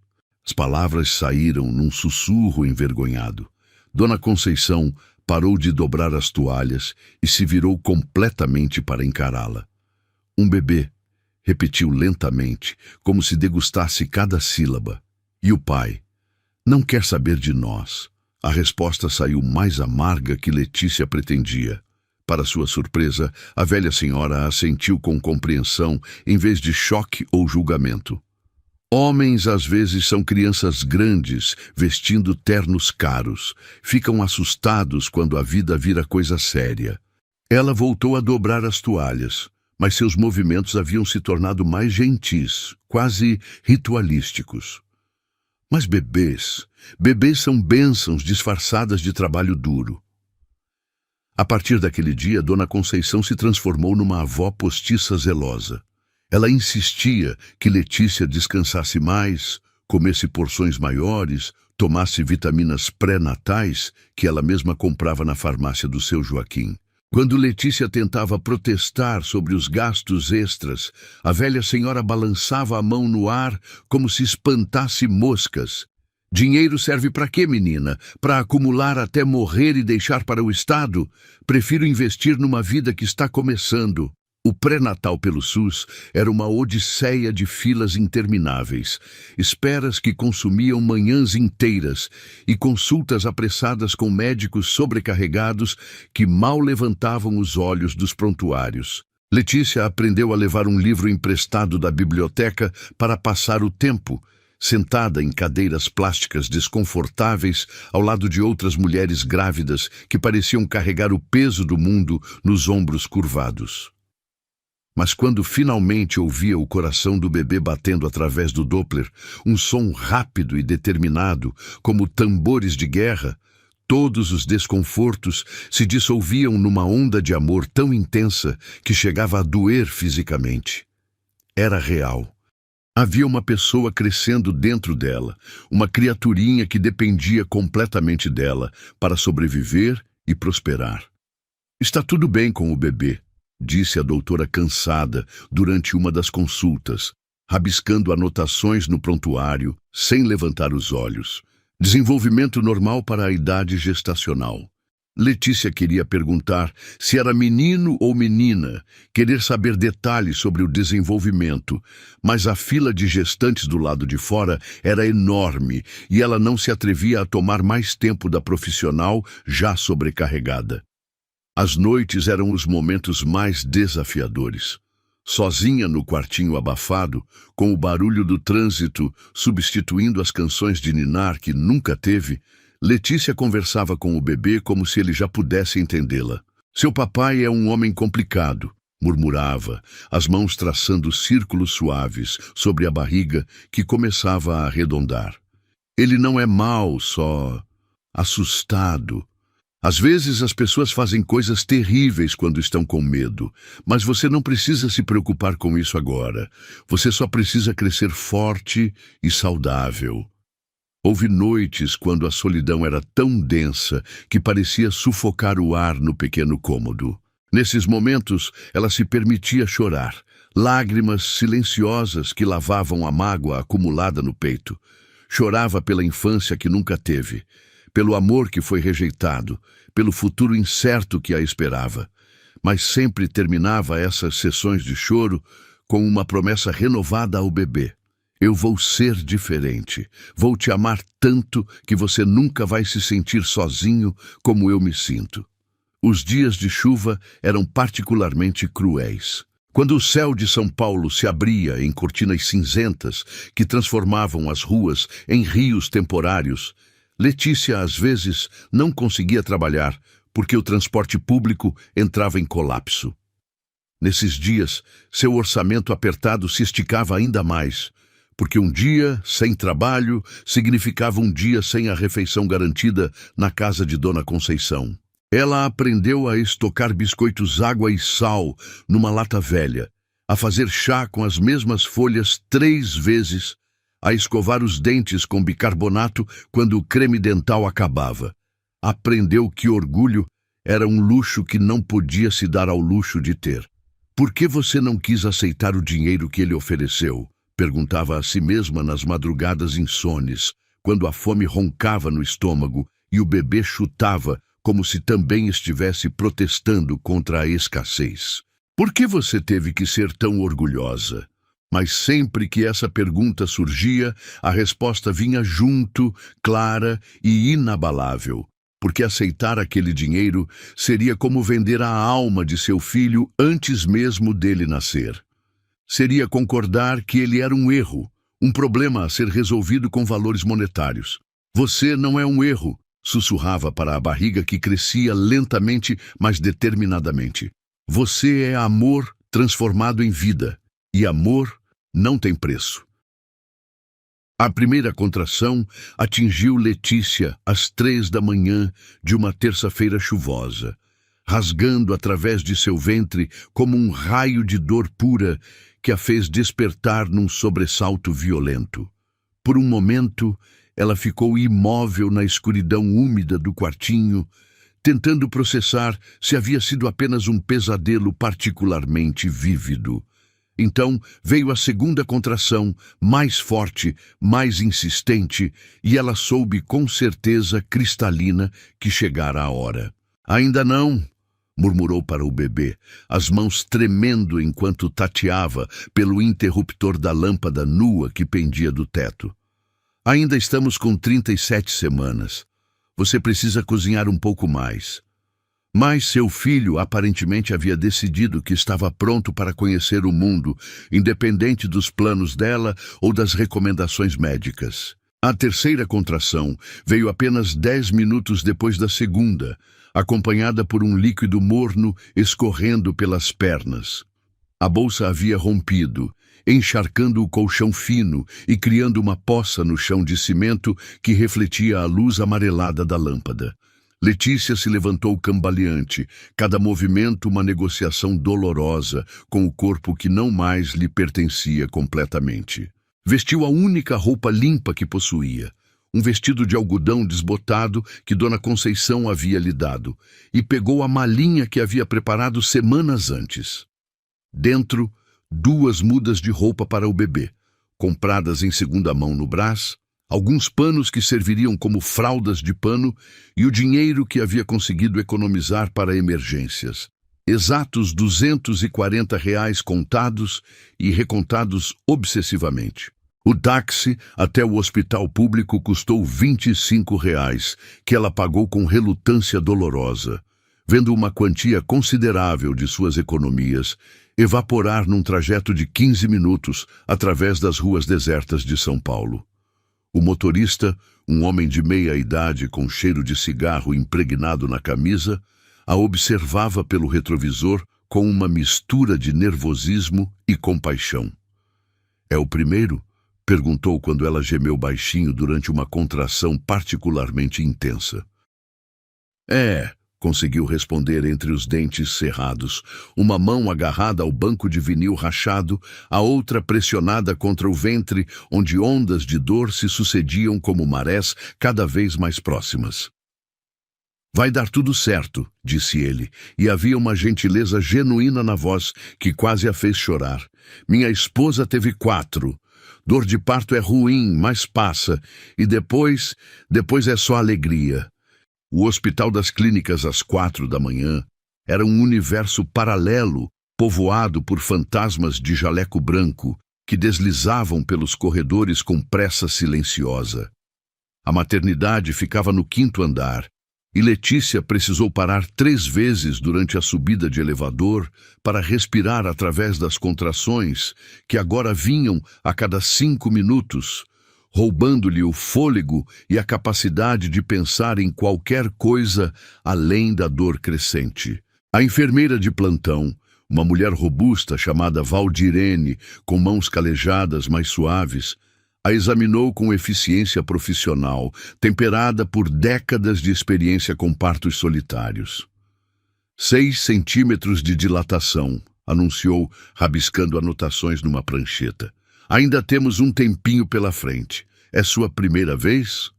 As palavras saíram num sussurro envergonhado. Dona Conceição parou de dobrar as toalhas e se virou completamente para encará-la. Um bebê, repetiu lentamente, como se degustasse cada sílaba. E o pai? Não quer saber de nós. A resposta saiu mais amarga que Letícia pretendia. Para sua surpresa, a velha senhora assentiu com compreensão, em vez de choque ou julgamento. Homens às vezes são crianças grandes, vestindo ternos caros. Ficam assustados quando a vida vira coisa séria. Ela voltou a dobrar as toalhas, mas seus movimentos haviam se tornado mais gentis, quase ritualísticos. Mas bebês são bênçãos disfarçadas de trabalho duro. A partir daquele dia, Dona Conceição se transformou numa avó postiça zelosa. Ela insistia que Letícia descansasse mais, comesse porções maiores, tomasse vitaminas pré-natais que ela mesma comprava na farmácia do seu Joaquim. Quando Letícia tentava protestar sobre os gastos extras, a velha senhora balançava a mão no ar como se espantasse moscas. Dinheiro serve para quê, menina? Para acumular até morrer e deixar para o Estado? Prefiro investir numa vida que está começando. O pré-natal pelo SUS era uma odisseia de filas intermináveis, esperas que consumiam manhãs inteiras e consultas apressadas com médicos sobrecarregados que mal levantavam os olhos dos prontuários. Letícia aprendeu a levar um livro emprestado da biblioteca para passar o tempo, sentada em cadeiras plásticas desconfortáveis ao lado de outras mulheres grávidas que pareciam carregar o peso do mundo nos ombros curvados. Mas quando finalmente ouvia o coração do bebê batendo através do Doppler, um som rápido e determinado, como tambores de guerra, todos os desconfortos se dissolviam numa onda de amor tão intensa que chegava a doer fisicamente. Era real. Havia uma pessoa crescendo dentro dela, uma criaturinha que dependia completamente dela para sobreviver e prosperar. Está tudo bem com o bebê, disse a doutora cansada durante uma das consultas, rabiscando anotações no prontuário, sem levantar os olhos. Desenvolvimento normal para a idade gestacional. Letícia queria perguntar se era menino ou menina, querer saber detalhes sobre o desenvolvimento, mas a fila de gestantes do lado de fora era enorme e ela não se atrevia a tomar mais tempo da profissional já sobrecarregada. As noites eram os momentos mais desafiadores. Sozinha no quartinho abafado, com o barulho do trânsito substituindo as canções de ninar que nunca teve, Letícia conversava com o bebê como se ele já pudesse entendê-la. Seu papai é um homem complicado, murmurava, as mãos traçando círculos suaves sobre a barriga que começava a arredondar. Ele não é mau, só assustado. Às vezes as pessoas fazem coisas terríveis quando estão com medo, mas você não precisa se preocupar com isso agora. Você só precisa crescer forte e saudável. Houve noites quando a solidão era tão densa que parecia sufocar o ar no pequeno cômodo. Nesses momentos, ela se permitia chorar, lágrimas silenciosas que lavavam a mágoa acumulada no peito. Chorava pela infância que nunca teve, pelo amor que foi rejeitado, pelo futuro incerto que a esperava. Mas sempre terminava essas sessões de choro com uma promessa renovada ao bebê. Eu vou ser diferente. Vou te amar tanto que você nunca vai se sentir sozinho como eu me sinto. Os dias de chuva eram particularmente cruéis. Quando o céu de São Paulo se abria em cortinas cinzentas que transformavam as ruas em rios temporários, Letícia às vezes não conseguia trabalhar porque o transporte público entrava em colapso. Nesses dias, seu orçamento apertado se esticava ainda mais, porque um dia sem trabalho significava um dia sem a refeição garantida na casa de Dona Conceição. Ela aprendeu a estocar biscoitos água e sal numa lata velha, a fazer chá com as mesmas folhas 3 vezes, a escovar os dentes com bicarbonato quando o creme dental acabava. Aprendeu que orgulho era um luxo que não podia se dar ao luxo de ter. Por que você não quis aceitar o dinheiro que ele ofereceu? Perguntava a si mesma nas madrugadas insones, quando a fome roncava no estômago e o bebê chutava como se também estivesse protestando contra a escassez. Por que você teve que ser tão orgulhosa? Mas sempre que essa pergunta surgia, a resposta vinha junto, clara e inabalável. porque aceitar aquele dinheiro seria como vender a alma de seu filho antes mesmo dele nascer. Seria concordar que ele era um erro, um problema a ser resolvido com valores monetários. Você não é um erro, sussurrava para a barriga que crescia lentamente, mas determinadamente. Você é amor transformado em vida, e amor não tem preço. A primeira contração atingiu Letícia às 3 da manhã de uma terça-feira chuvosa, rasgando através de seu ventre como um raio de dor pura que a fez despertar num sobressalto violento. Por um momento, ela ficou imóvel na escuridão úmida do quartinho, tentando processar se havia sido apenas um pesadelo particularmente vívido. Então veio a segunda contração, mais forte, mais insistente, e ela soube com certeza cristalina que chegara a hora. Ainda não, murmurou para o bebê, as mãos tremendo enquanto tateava pelo interruptor da lâmpada nua que pendia do teto. Ainda estamos com 37 semanas. Você precisa cozinhar um pouco mais. Mas seu filho aparentemente havia decidido que estava pronto para conhecer o mundo, independente dos planos dela ou das recomendações médicas. A terceira contração veio apenas 10 minutos depois da segunda, acompanhada por um líquido morno escorrendo pelas pernas. A bolsa havia rompido, encharcando o colchão fino e criando uma poça no chão de cimento que refletia a luz amarelada da lâmpada. Letícia se levantou cambaleante, cada movimento uma negociação dolorosa com o corpo que não mais lhe pertencia completamente. Vestiu a única roupa limpa que possuía, um vestido de algodão desbotado que Dona Conceição havia lhe dado, e pegou a malinha que havia preparado semanas antes. Dentro, 2 mudas de roupa para o bebê, compradas em segunda mão no Brás, alguns panos que serviriam como fraldas de pano e o dinheiro que havia conseguido economizar para emergências. Exatos R$ 240 contados e recontados obsessivamente. O táxi até o hospital público custou R$ 25, que ela pagou com relutância dolorosa, vendo uma quantia considerável de suas economias evaporar num trajeto de 15 minutos através das ruas desertas de São Paulo. O motorista, um homem de meia idade com cheiro de cigarro impregnado na camisa, a observava pelo retrovisor com uma mistura de nervosismo e compaixão. "É o primeiro?" perguntou quando ela gemeu baixinho durante uma contração particularmente intensa. "É", conseguiu responder entre os dentes cerrados, uma mão agarrada ao banco de vinil rachado, a outra pressionada contra o ventre, onde ondas de dor se sucediam como marés cada vez mais próximas. "Vai dar tudo certo", disse ele, e havia uma gentileza genuína na voz que quase a fez chorar. "Minha esposa teve 4. Dor de parto é ruim, mas passa, e depois é só alegria." O Hospital das Clínicas às 4 da manhã era um universo paralelo, povoado por fantasmas de jaleco branco que deslizavam pelos corredores com pressa silenciosa. A maternidade ficava no 5º andar, e Letícia precisou parar 3 vezes durante a subida de elevador para respirar através das contrações que agora vinham a cada 5 minutos, roubando-lhe o fôlego e a capacidade de pensar em qualquer coisa além da dor crescente. A enfermeira de plantão, uma mulher robusta chamada Valdirene, com mãos calejadas mais suaves, a examinou com eficiência profissional, temperada por décadas de experiência com partos solitários. 6 centímetros de dilatação, anunciou, rabiscando anotações numa prancheta. "Ainda temos um tempinho pela frente. É sua primeira vez?"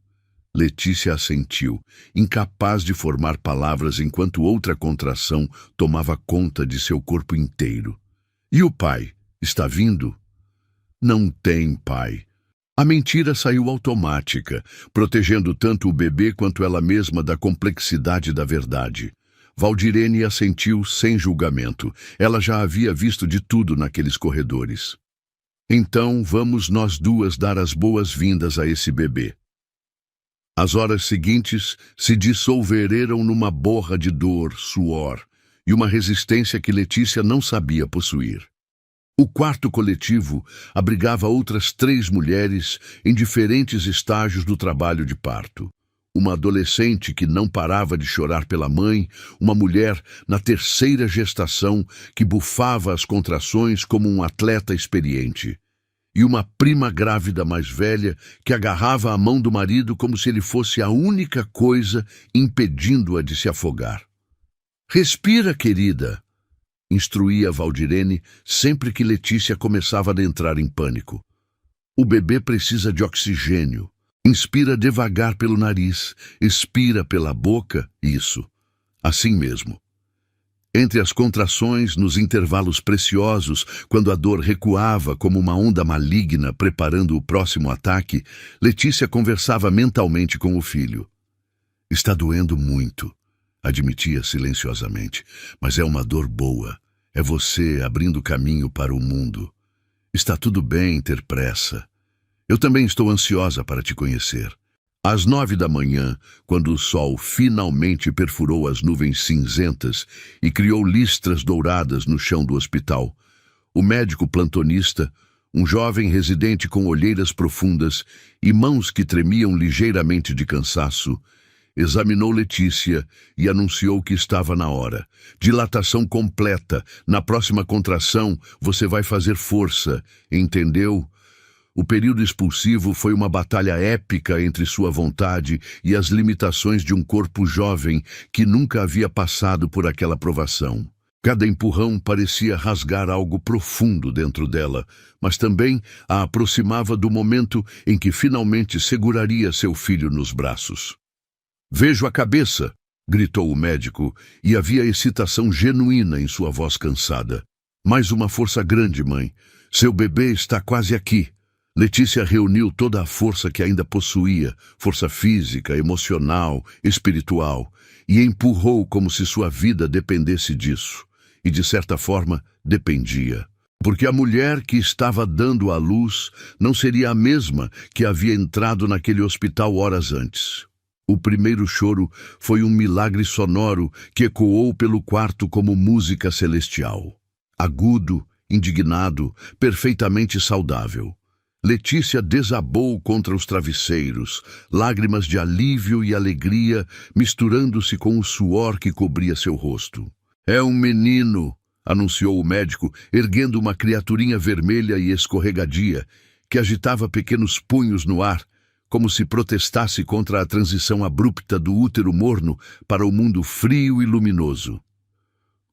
Letícia assentiu, incapaz de formar palavras enquanto outra contração tomava conta de seu corpo inteiro. "E o pai? Está vindo?" "Não tem pai." A mentira saiu automática, protegendo tanto o bebê quanto ela mesma da complexidade da verdade. Valdirene assentiu sem julgamento. Ela já havia visto de tudo naqueles corredores. "Então vamos nós 2 dar as boas-vindas a esse bebê." As horas seguintes se dissolveram numa borra de dor, suor e uma resistência que Letícia não sabia possuir. O quarto coletivo abrigava outras 3 mulheres em diferentes estágios do trabalho de parto. Uma adolescente que não parava de chorar pela mãe, uma mulher na 3ª gestação que bufava as contrações como um atleta experiente, e uma prima grávida mais velha que agarrava a mão do marido como se ele fosse a única coisa impedindo-a de se afogar. "Respira, querida", instruía Valdirene sempre que Letícia começava a entrar em pânico. "O bebê precisa de oxigênio. Inspira devagar pelo nariz, expira pela boca, isso. Assim mesmo." Entre as contrações, nos intervalos preciosos, quando a dor recuava como uma onda maligna preparando o próximo ataque, Letícia conversava mentalmente com o filho. "Está doendo muito", admitia silenciosamente, "mas é uma dor boa. É você abrindo caminho para o mundo. Está tudo bem ter pressa. Eu também estou ansiosa para te conhecer." Às 9 da manhã, quando o sol finalmente perfurou as nuvens cinzentas e criou listras douradas no chão do hospital, o médico plantonista, um jovem residente com olheiras profundas e mãos que tremiam ligeiramente de cansaço, examinou Letícia e anunciou que estava na hora. "Dilatação completa. Na próxima contração, você vai fazer força, entendeu?" O período expulsivo foi uma batalha épica entre sua vontade e as limitações de um corpo jovem que nunca havia passado por aquela provação. Cada empurrão parecia rasgar algo profundo dentro dela, mas também a aproximava do momento em que finalmente seguraria seu filho nos braços. "Vejo a cabeça", gritou o médico, e havia excitação genuína em sua voz cansada. "Mais uma força grande, mãe. Seu bebê está quase aqui." Letícia reuniu toda a força que ainda possuía, força física, emocional, espiritual, e empurrou como se sua vida dependesse disso. E, de certa forma, dependia. Porque a mulher que estava dando à luz não seria a mesma que havia entrado naquele hospital horas antes. O primeiro choro foi um milagre sonoro que ecoou pelo quarto como música celestial. Agudo, indignado, perfeitamente saudável. Letícia desabou contra os travesseiros, lágrimas de alívio e alegria misturando-se com o suor que cobria seu rosto. "É um menino", anunciou o médico, erguendo uma criaturinha vermelha e escorregadia, que agitava pequenos punhos no ar, como se protestasse contra a transição abrupta do útero morno para o mundo frio e luminoso.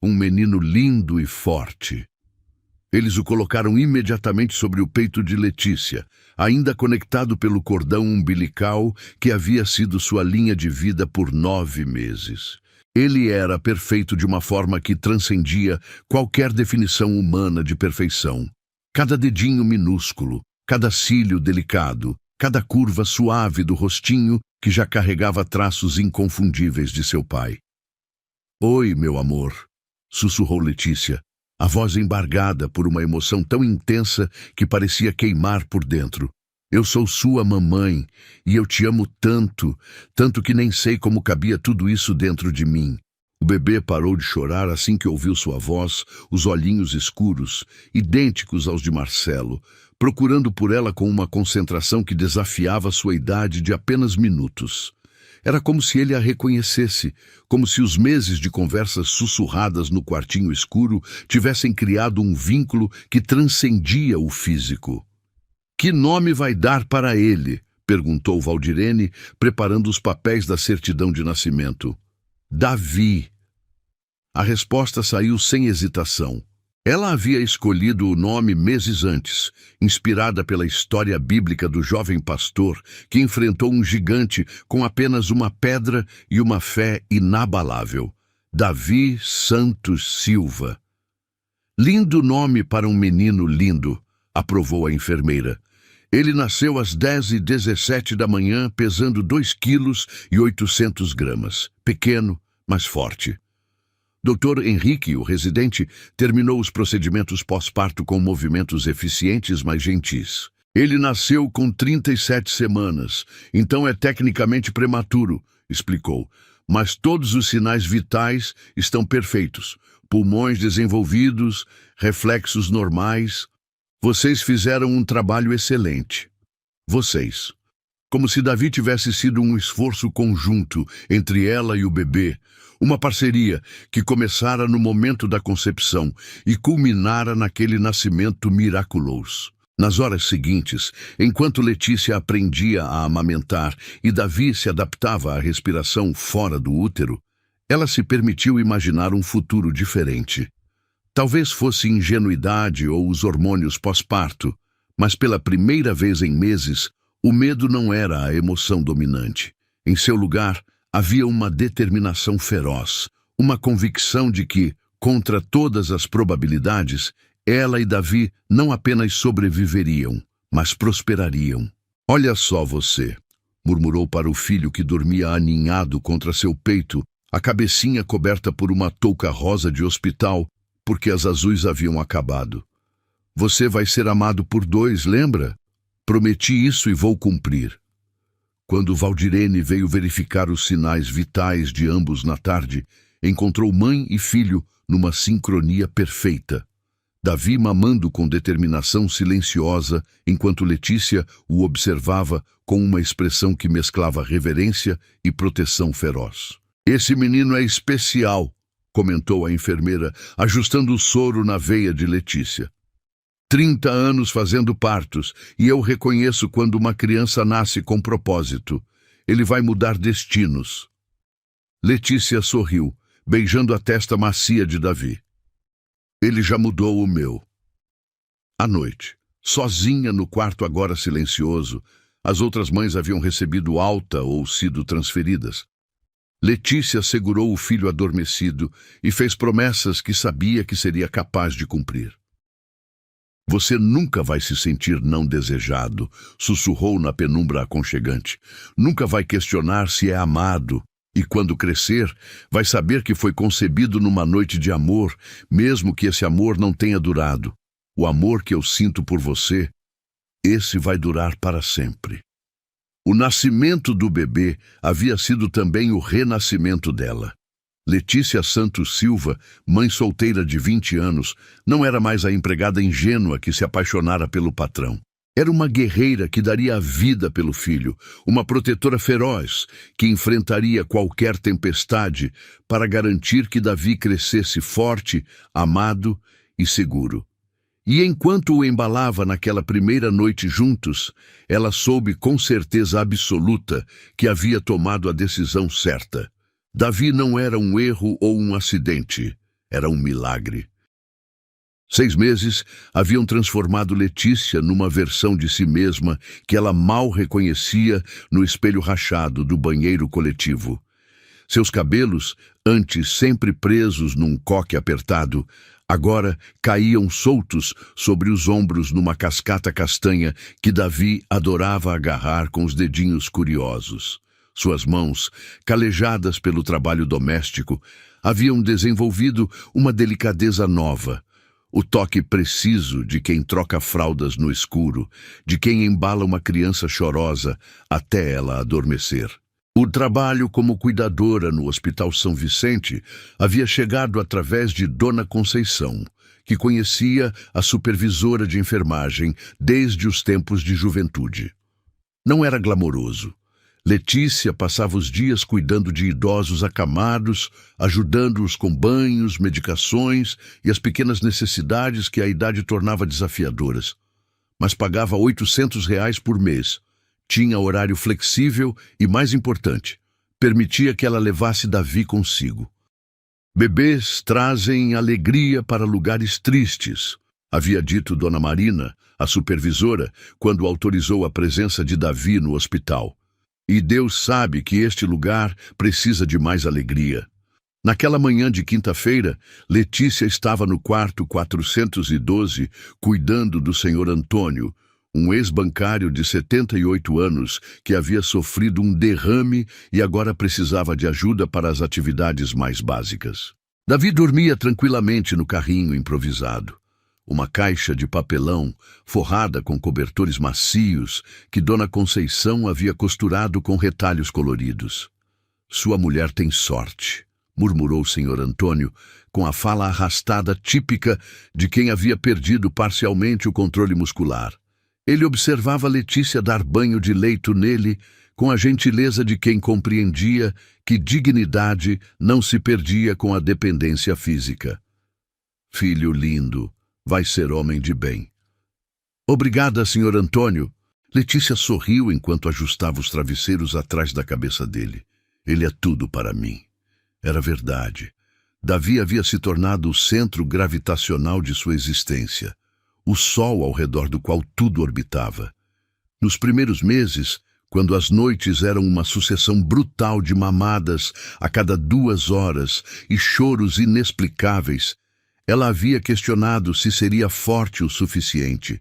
"Um menino lindo e forte." Eles o colocaram imediatamente sobre o peito de Letícia, ainda conectado pelo cordão umbilical que havia sido sua linha de vida por 9 meses. Ele era perfeito de uma forma que transcendia qualquer definição humana de perfeição. Cada dedinho minúsculo, cada cílio delicado, cada curva suave do rostinho que já carregava traços inconfundíveis de seu pai. "Oi, meu amor", sussurrou Letícia, a voz embargada por uma emoção tão intensa que parecia queimar por dentro. "Eu sou sua mamãe e eu te amo tanto, tanto que nem sei como cabia tudo isso dentro de mim." O bebê parou de chorar assim que ouviu sua voz, os olhinhos escuros, idênticos aos de Marcelo, procurando por ela com uma concentração que desafiava sua idade de apenas minutos. Era como se ele a reconhecesse, como se os meses de conversas sussurradas no quartinho escuro tivessem criado um vínculo que transcendia o físico. "Que nome vai dar para ele?", perguntou Valdirene, preparando os papéis da certidão de nascimento. "Davi." A resposta saiu sem hesitação. Ela havia escolhido o nome meses antes, inspirada pela história bíblica do jovem pastor que enfrentou um gigante com apenas uma pedra e uma fé inabalável. Davi Santos Silva. "Lindo nome para um menino lindo", aprovou a enfermeira. "Ele nasceu às 10h17 da manhã, pesando 2,8 kg. Pequeno, mas forte." Dr. Henrique, o residente, terminou os procedimentos pós-parto com movimentos eficientes, mas gentis. Ele nasceu com 37 semanas, então é tecnicamente prematuro, explicou. Mas todos os sinais vitais estão perfeitos. Pulmões desenvolvidos, reflexos normais. Vocês fizeram um trabalho excelente. Vocês. Como se Davi tivesse sido um esforço conjunto entre ela e o bebê, uma parceria que começara no momento da concepção e culminara naquele nascimento miraculoso. Nas horas seguintes, enquanto Letícia aprendia a amamentar e Davi se adaptava à respiração fora do útero, ela se permitiu imaginar um futuro diferente. Talvez fosse ingenuidade ou os hormônios pós-parto, mas pela primeira vez em meses, o medo não era a emoção dominante. Em seu lugar, havia uma determinação feroz, uma convicção de que, contra todas as probabilidades, ela e Davi não apenas sobreviveriam, mas prosperariam. Olha só você, murmurou para o filho que dormia aninhado contra seu peito, a cabecinha coberta por uma touca rosa de hospital, porque as azuis haviam acabado. Você vai ser amado por 2, lembra? Prometi isso e vou cumprir. Quando Valdirene veio verificar os sinais vitais de ambos na tarde, encontrou mãe e filho numa sincronia perfeita. Davi mamando com determinação silenciosa, enquanto Letícia o observava com uma expressão que mesclava reverência e proteção feroz. Esse menino é especial, comentou a enfermeira, ajustando o soro na veia de Letícia. 30 anos fazendo partos, e eu reconheço quando uma criança nasce com propósito. Ele vai mudar destinos. Letícia sorriu, beijando a testa macia de Davi. Ele já mudou o meu. À noite, sozinha no quarto agora silencioso, as outras mães haviam recebido alta ou sido transferidas. Letícia segurou o filho adormecido e fez promessas que sabia que seria capaz de cumprir. Você nunca vai se sentir não desejado, sussurrou na penumbra aconchegante. Nunca vai questionar se é amado. E quando crescer, vai saber que foi concebido numa noite de amor, mesmo que esse amor não tenha durado. O amor que eu sinto por você, esse vai durar para sempre. O nascimento do bebê havia sido também o renascimento dela. Letícia Santos Silva, mãe solteira de 20 anos, não era mais a empregada ingênua que se apaixonara pelo patrão. Era uma guerreira que daria a vida pelo filho, uma protetora feroz que enfrentaria qualquer tempestade para garantir que Davi crescesse forte, amado e seguro. E enquanto o embalava naquela primeira noite juntos, ela soube com certeza absoluta que havia tomado a decisão certa. Davi não era um erro ou um acidente, era um milagre. 6 meses haviam transformado Letícia numa versão de si mesma que ela mal reconhecia no espelho rachado do banheiro coletivo. Seus cabelos, antes sempre presos num coque apertado, agora caíam soltos sobre os ombros numa cascata castanha que Davi adorava agarrar com os dedinhos curiosos. Suas mãos, calejadas pelo trabalho doméstico, haviam desenvolvido uma delicadeza nova. O toque preciso de quem troca fraldas no escuro, de quem embala uma criança chorosa até ela adormecer. O trabalho como cuidadora no Hospital São Vicente havia chegado através de Dona Conceição, que conhecia a supervisora de enfermagem desde os tempos de juventude. Não era glamouroso. Letícia passava os dias cuidando de idosos acamados, ajudando-os com banhos, medicações e as pequenas necessidades que a idade tornava desafiadoras. Mas pagava R$ 800 por mês. Tinha horário flexível e, mais importante, permitia que ela levasse Davi consigo. Bebês trazem alegria para lugares tristes, havia dito Dona Marina, a supervisora, quando autorizou a presença de Davi no hospital. E Deus sabe que este lugar precisa de mais alegria. Naquela manhã de quinta-feira, Letícia estava no quarto 412, cuidando do Sr. Antônio, um ex-bancário de 78 anos que havia sofrido um derrame e agora precisava de ajuda para as atividades mais básicas. Davi dormia tranquilamente no carrinho improvisado. uma caixa de papelão forrada com cobertores macios que Dona Conceição havia costurado com retalhos coloridos. "Sua mulher tem sorte", murmurou o Sr. Antônio, com a fala arrastada típica de quem havia perdido parcialmente o controle muscular. Ele observava Letícia dar banho de leito nele com a gentileza de quem compreendia que dignidade não se perdia com a dependência física. "Filho lindo, vai ser homem de bem." "Obrigada, Sr. Antônio." Letícia sorriu enquanto ajustava os travesseiros atrás da cabeça dele. "Ele é tudo para mim." Era verdade. Davi havia se tornado o centro gravitacional de sua existência, o sol ao redor do qual tudo orbitava. Nos primeiros meses, quando as noites eram uma sucessão brutal de mamadas a cada 2 horas e choros inexplicáveis, ela havia questionado se seria forte o suficiente.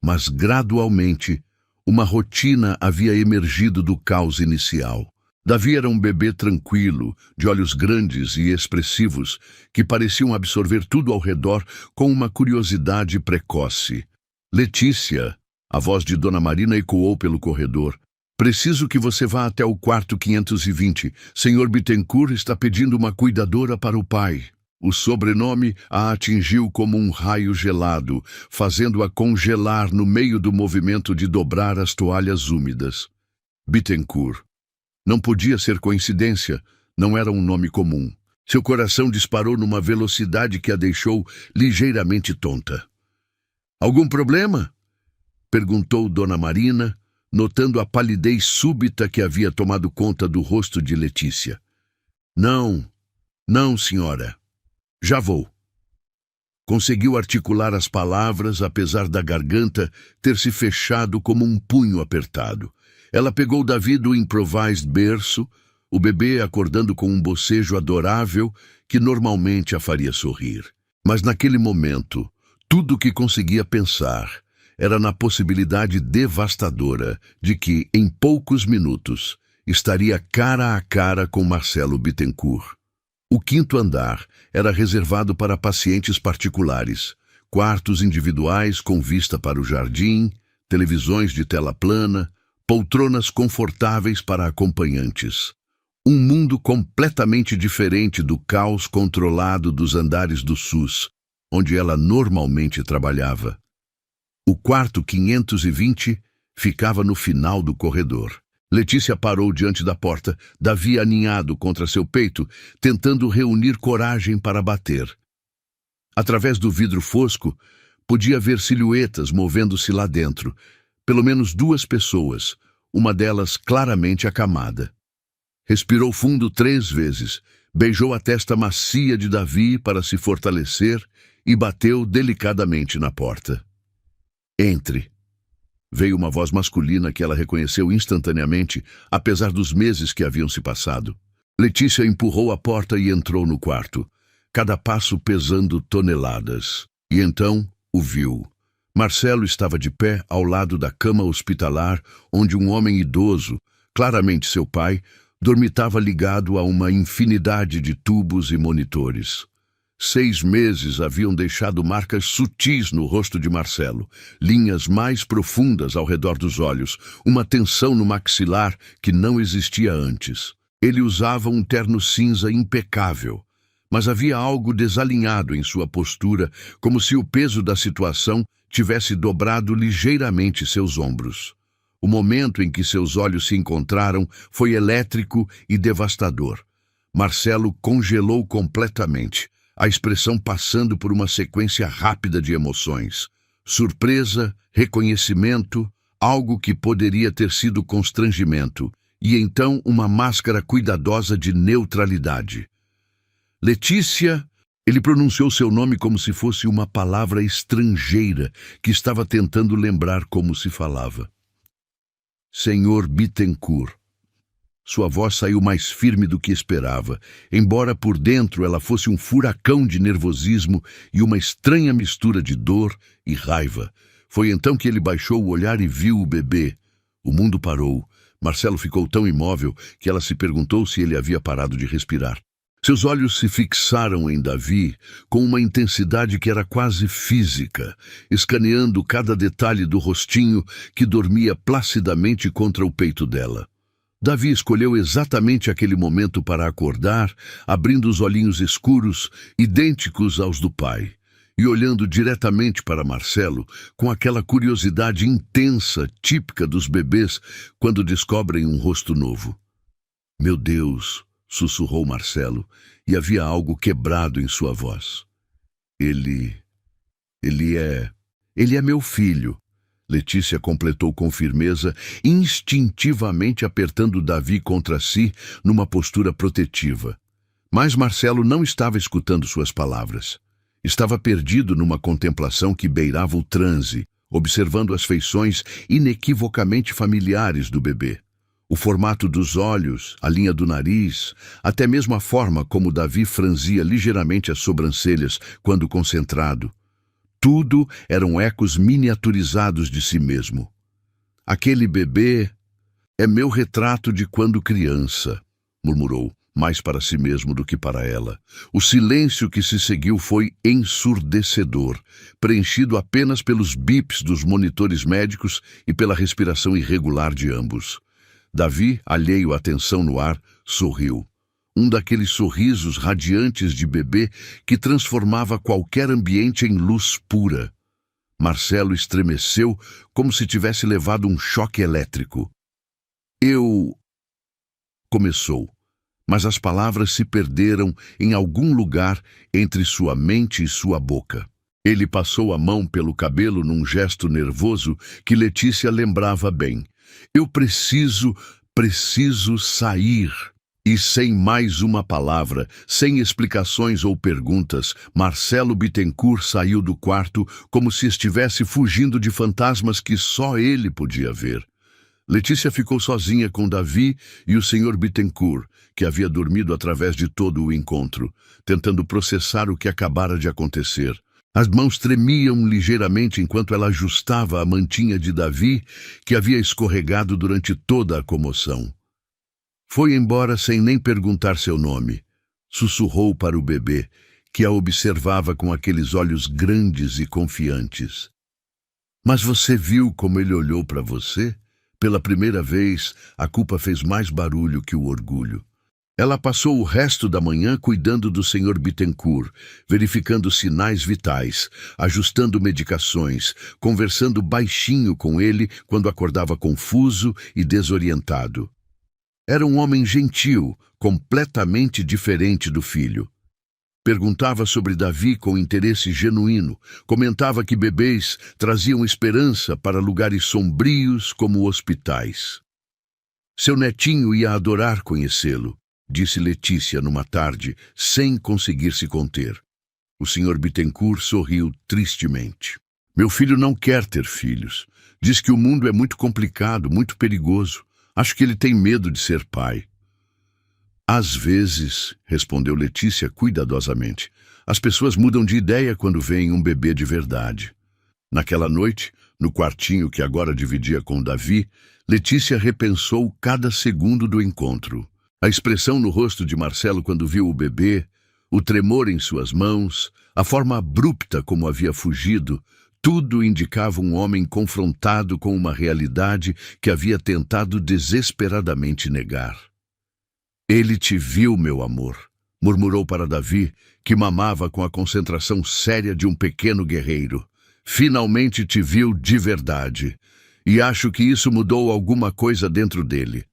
Mas, gradualmente, uma rotina havia emergido do caos inicial. Davi era um bebê tranquilo, de olhos grandes e expressivos, que pareciam absorver tudo ao redor com uma curiosidade precoce. "Letícia", a voz de Dona Marina ecoou pelo corredor. "Preciso que você vá até o quarto 520. Sr. Bittencourt está pedindo uma cuidadora para o pai." O sobrenome a atingiu como um raio gelado, fazendo-a congelar no meio do movimento de dobrar as toalhas úmidas. Bittencourt. Não podia ser coincidência, não era um nome comum. Seu coração disparou numa velocidade que a deixou ligeiramente tonta. "Algum problema?" perguntou Dona Marina, notando a palidez súbita que havia tomado conta do rosto de Letícia. Não, senhora. Já vou." Conseguiu articular as palavras, apesar da garganta ter se fechado como um punho apertado. Ela pegou Davi do improvised berço, o bebê acordando com um bocejo adorável que normalmente a faria sorrir. Mas naquele momento, tudo o que conseguia pensar era na possibilidade devastadora de que, em poucos minutos, estaria cara a cara com Marcelo Bittencourt. O 5º andar era reservado para pacientes particulares, quartos individuais com vista para o jardim, televisões de tela plana, poltronas confortáveis para acompanhantes. Um mundo completamente diferente do caos controlado dos andares do SUS, onde ela normalmente trabalhava. O quarto 520 ficava no final do corredor. Letícia parou diante da porta, Davi aninhado contra seu peito, tentando reunir coragem para bater. Através do vidro fosco, podia ver silhuetas movendo-se lá dentro. Pelo menos 2 pessoas, uma delas claramente acamada. Respirou fundo 3 vezes, beijou a testa macia de Davi para se fortalecer e bateu delicadamente na porta. "Entre." Veio uma voz masculina que ela reconheceu instantaneamente, apesar dos meses que haviam se passado. Letícia empurrou a porta e entrou no quarto, cada passo pesando toneladas. E então o viu. Marcelo estava de pé ao lado da cama hospitalar, onde um homem idoso, claramente seu pai, dormitava ligado a uma infinidade de tubos e monitores. 6 meses haviam deixado marcas sutis no rosto de Marcelo, linhas mais profundas ao redor dos olhos, uma tensão no maxilar que não existia antes. Ele usava um terno cinza impecável, mas havia algo desalinhado em sua postura, como se o peso da situação tivesse dobrado ligeiramente seus ombros. O momento em que seus olhos se encontraram foi elétrico e devastador. Marcelo congelou completamente, a expressão passando por uma sequência rápida de emoções. Surpresa, reconhecimento, algo que poderia ter sido constrangimento, e então uma máscara cuidadosa de neutralidade. "Letícia", ele pronunciou seu nome como se fosse uma palavra estrangeira que estava tentando lembrar como se falava. "Senhor Bittencourt." Sua voz saiu mais firme do que esperava, embora por dentro ela fosse um furacão de nervosismo e uma estranha mistura de dor e raiva. Foi então que ele baixou o olhar e viu o bebê. O mundo parou. Marcelo ficou tão imóvel que ela se perguntou se ele havia parado de respirar. Seus olhos se fixaram em Davi com uma intensidade que era quase física, escaneando cada detalhe do rostinho que dormia placidamente contra o peito dela. Davi escolheu exatamente aquele momento para acordar, abrindo os olhinhos escuros, idênticos aos do pai, e olhando diretamente para Marcelo com aquela curiosidade intensa, típica dos bebês quando descobrem um rosto novo. "Meu Deus", sussurrou Marcelo, e havia algo quebrado em sua voz. Ele é meu filho", Letícia completou com firmeza, instintivamente apertando Davi contra si numa postura protetiva. Mas Marcelo não estava escutando suas palavras. Estava perdido numa contemplação que beirava o transe, observando as feições inequivocamente familiares do bebê. O formato dos olhos, a linha do nariz, até mesmo a forma como Davi franzia ligeiramente as sobrancelhas quando concentrado. Tudo eram ecos miniaturizados de si mesmo. "Aquele bebê é meu retrato de quando criança", murmurou, mais para si mesmo do que para ela. O silêncio que se seguiu foi ensurdecedor, preenchido apenas pelos bips dos monitores médicos e pela respiração irregular de ambos. Davi, alheio à tensão no ar, sorriu. Um daqueles sorrisos radiantes de bebê que transformava qualquer ambiente em luz pura. Marcelo estremeceu como se tivesse levado um choque elétrico. "Eu..." começou, mas as palavras se perderam em algum lugar entre sua mente e sua boca. Ele passou a mão pelo cabelo num gesto nervoso que Letícia lembrava bem. "Eu preciso sair." E sem mais uma palavra, sem explicações ou perguntas, Marcelo Bittencourt saiu do quarto como se estivesse fugindo de fantasmas que só ele podia ver. Letícia ficou sozinha com Davi e o Sr. Bittencourt, que havia dormido através de todo o encontro, tentando processar o que acabara de acontecer. As mãos tremiam ligeiramente enquanto ela ajustava a mantinha de Davi, que havia escorregado durante toda a comoção. Foi embora sem nem perguntar seu nome. Sussurrou para o bebê, que a observava com aqueles olhos grandes e confiantes. "Mas você viu como ele olhou para você?" Pela primeira vez, a culpa fez mais barulho que o orgulho. Ela passou o resto da manhã cuidando do Sr. Bittencourt, verificando sinais vitais, ajustando medicações, conversando baixinho com ele quando acordava confuso e desorientado. Era um homem gentil, completamente diferente do filho. Perguntava sobre Davi com interesse genuíno, comentava que bebês traziam esperança para lugares sombrios como hospitais. "Seu netinho ia adorar conhecê-lo", disse Letícia numa tarde, sem conseguir se conter. O Sr. Bittencourt sorriu tristemente. "Meu filho não quer ter filhos. Diz que o mundo é muito complicado, muito perigoso. Acho que ele tem medo de ser pai." "Às vezes", respondeu Letícia cuidadosamente, "as pessoas mudam de ideia quando veem um bebê de verdade." Naquela noite, no quartinho que agora dividia com Davi, Letícia repensou cada segundo do encontro. A expressão no rosto de Marcelo quando viu o bebê, o tremor em suas mãos, a forma abrupta como havia fugido, tudo indicava um homem confrontado com uma realidade que havia tentado desesperadamente negar. "Ele te viu, meu amor", murmurou para Davi, que mamava com a concentração séria de um pequeno guerreiro. "Finalmente te viu de verdade. E acho que isso mudou alguma coisa dentro dele."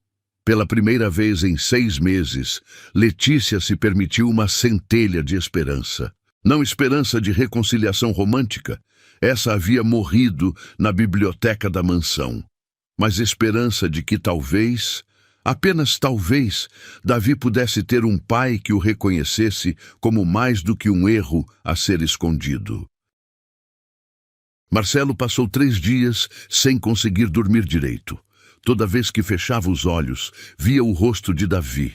Pela primeira vez em 6 meses, Letícia se permitiu uma centelha de esperança. Não esperança de reconciliação romântica, essa havia morrido na biblioteca da mansão, mas esperança de que talvez, apenas talvez, Davi pudesse ter um pai que o reconhecesse como mais do que um erro a ser escondido. Marcelo passou 3 dias sem conseguir dormir direito. Toda vez que fechava os olhos, via o rosto de Davi.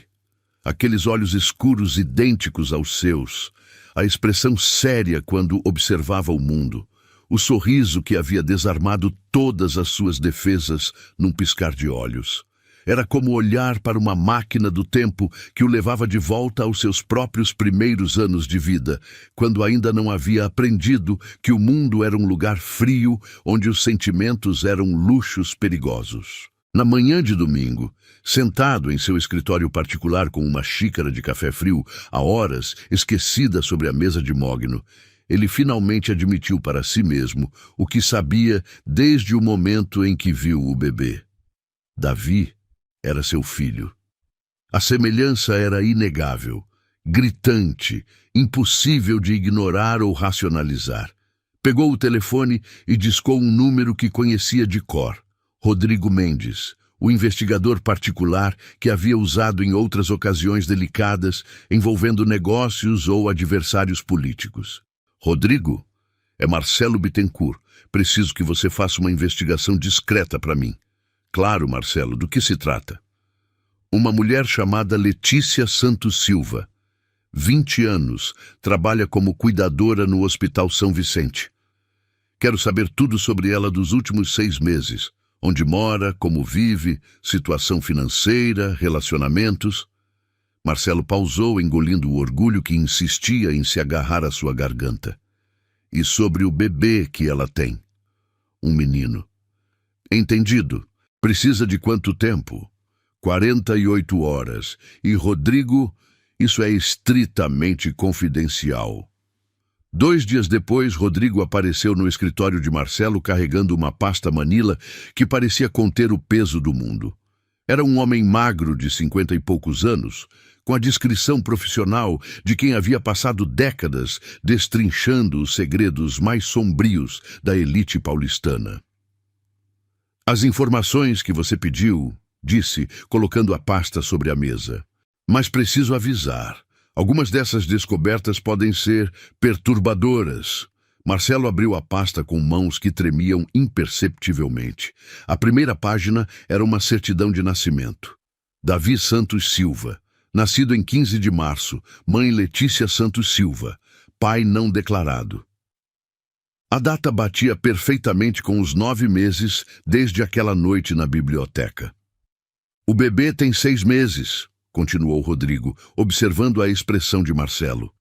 Aqueles olhos escuros idênticos aos seus, a expressão séria quando observava o mundo, o sorriso que havia desarmado todas as suas defesas num piscar de olhos. Era como olhar para uma máquina do tempo que o levava de volta aos seus próprios primeiros anos de vida, quando ainda não havia aprendido que o mundo era um lugar frio onde os sentimentos eram luxos perigosos. Na manhã de domingo, sentado em seu escritório particular com uma xícara de café frio, há horas, esquecida sobre a mesa de mogno, ele finalmente admitiu para si mesmo o que sabia desde o momento em que viu o bebê. Davi era seu filho. A semelhança era inegável, gritante, impossível de ignorar ou racionalizar. Pegou o telefone e discou um número que conhecia de cor. Rodrigo Mendes, o investigador particular que havia usado em outras ocasiões delicadas envolvendo negócios ou adversários políticos. Rodrigo, é Marcelo Bittencourt. Preciso que você faça uma investigação discreta para mim. Claro, Marcelo, do que se trata? Uma mulher chamada Letícia Santos Silva, 20 anos, trabalha como cuidadora no Hospital São Vicente. Quero saber tudo sobre ela dos últimos 6 meses. Onde mora, como vive, situação financeira, relacionamentos. Marcelo pausou, engolindo o orgulho que insistia em se agarrar à sua garganta. E sobre o bebê que ela tem. Um menino. Entendido. Precisa de quanto tempo? 48 horas. E Rodrigo, isso é estritamente confidencial. 2 dias depois, Rodrigo apareceu no escritório de Marcelo carregando uma pasta manila que parecia conter o peso do mundo. Era um homem magro de 50 e poucos anos, com a descrição profissional de quem havia passado décadas destrinchando os segredos mais sombrios da elite paulistana. As informações que você pediu, disse, colocando a pasta sobre a mesa. Mas preciso avisar. Algumas dessas descobertas podem ser perturbadoras. Marcelo abriu a pasta com mãos que tremiam imperceptivelmente. A primeira página era uma certidão de nascimento. Davi Santos Silva, nascido em 15 de março, mãe Letícia Santos Silva, pai não declarado. A data batia perfeitamente com os 9 meses desde aquela noite na biblioteca. O bebê tem 6 meses, continuou Rodrigo, observando a expressão de Marcelo.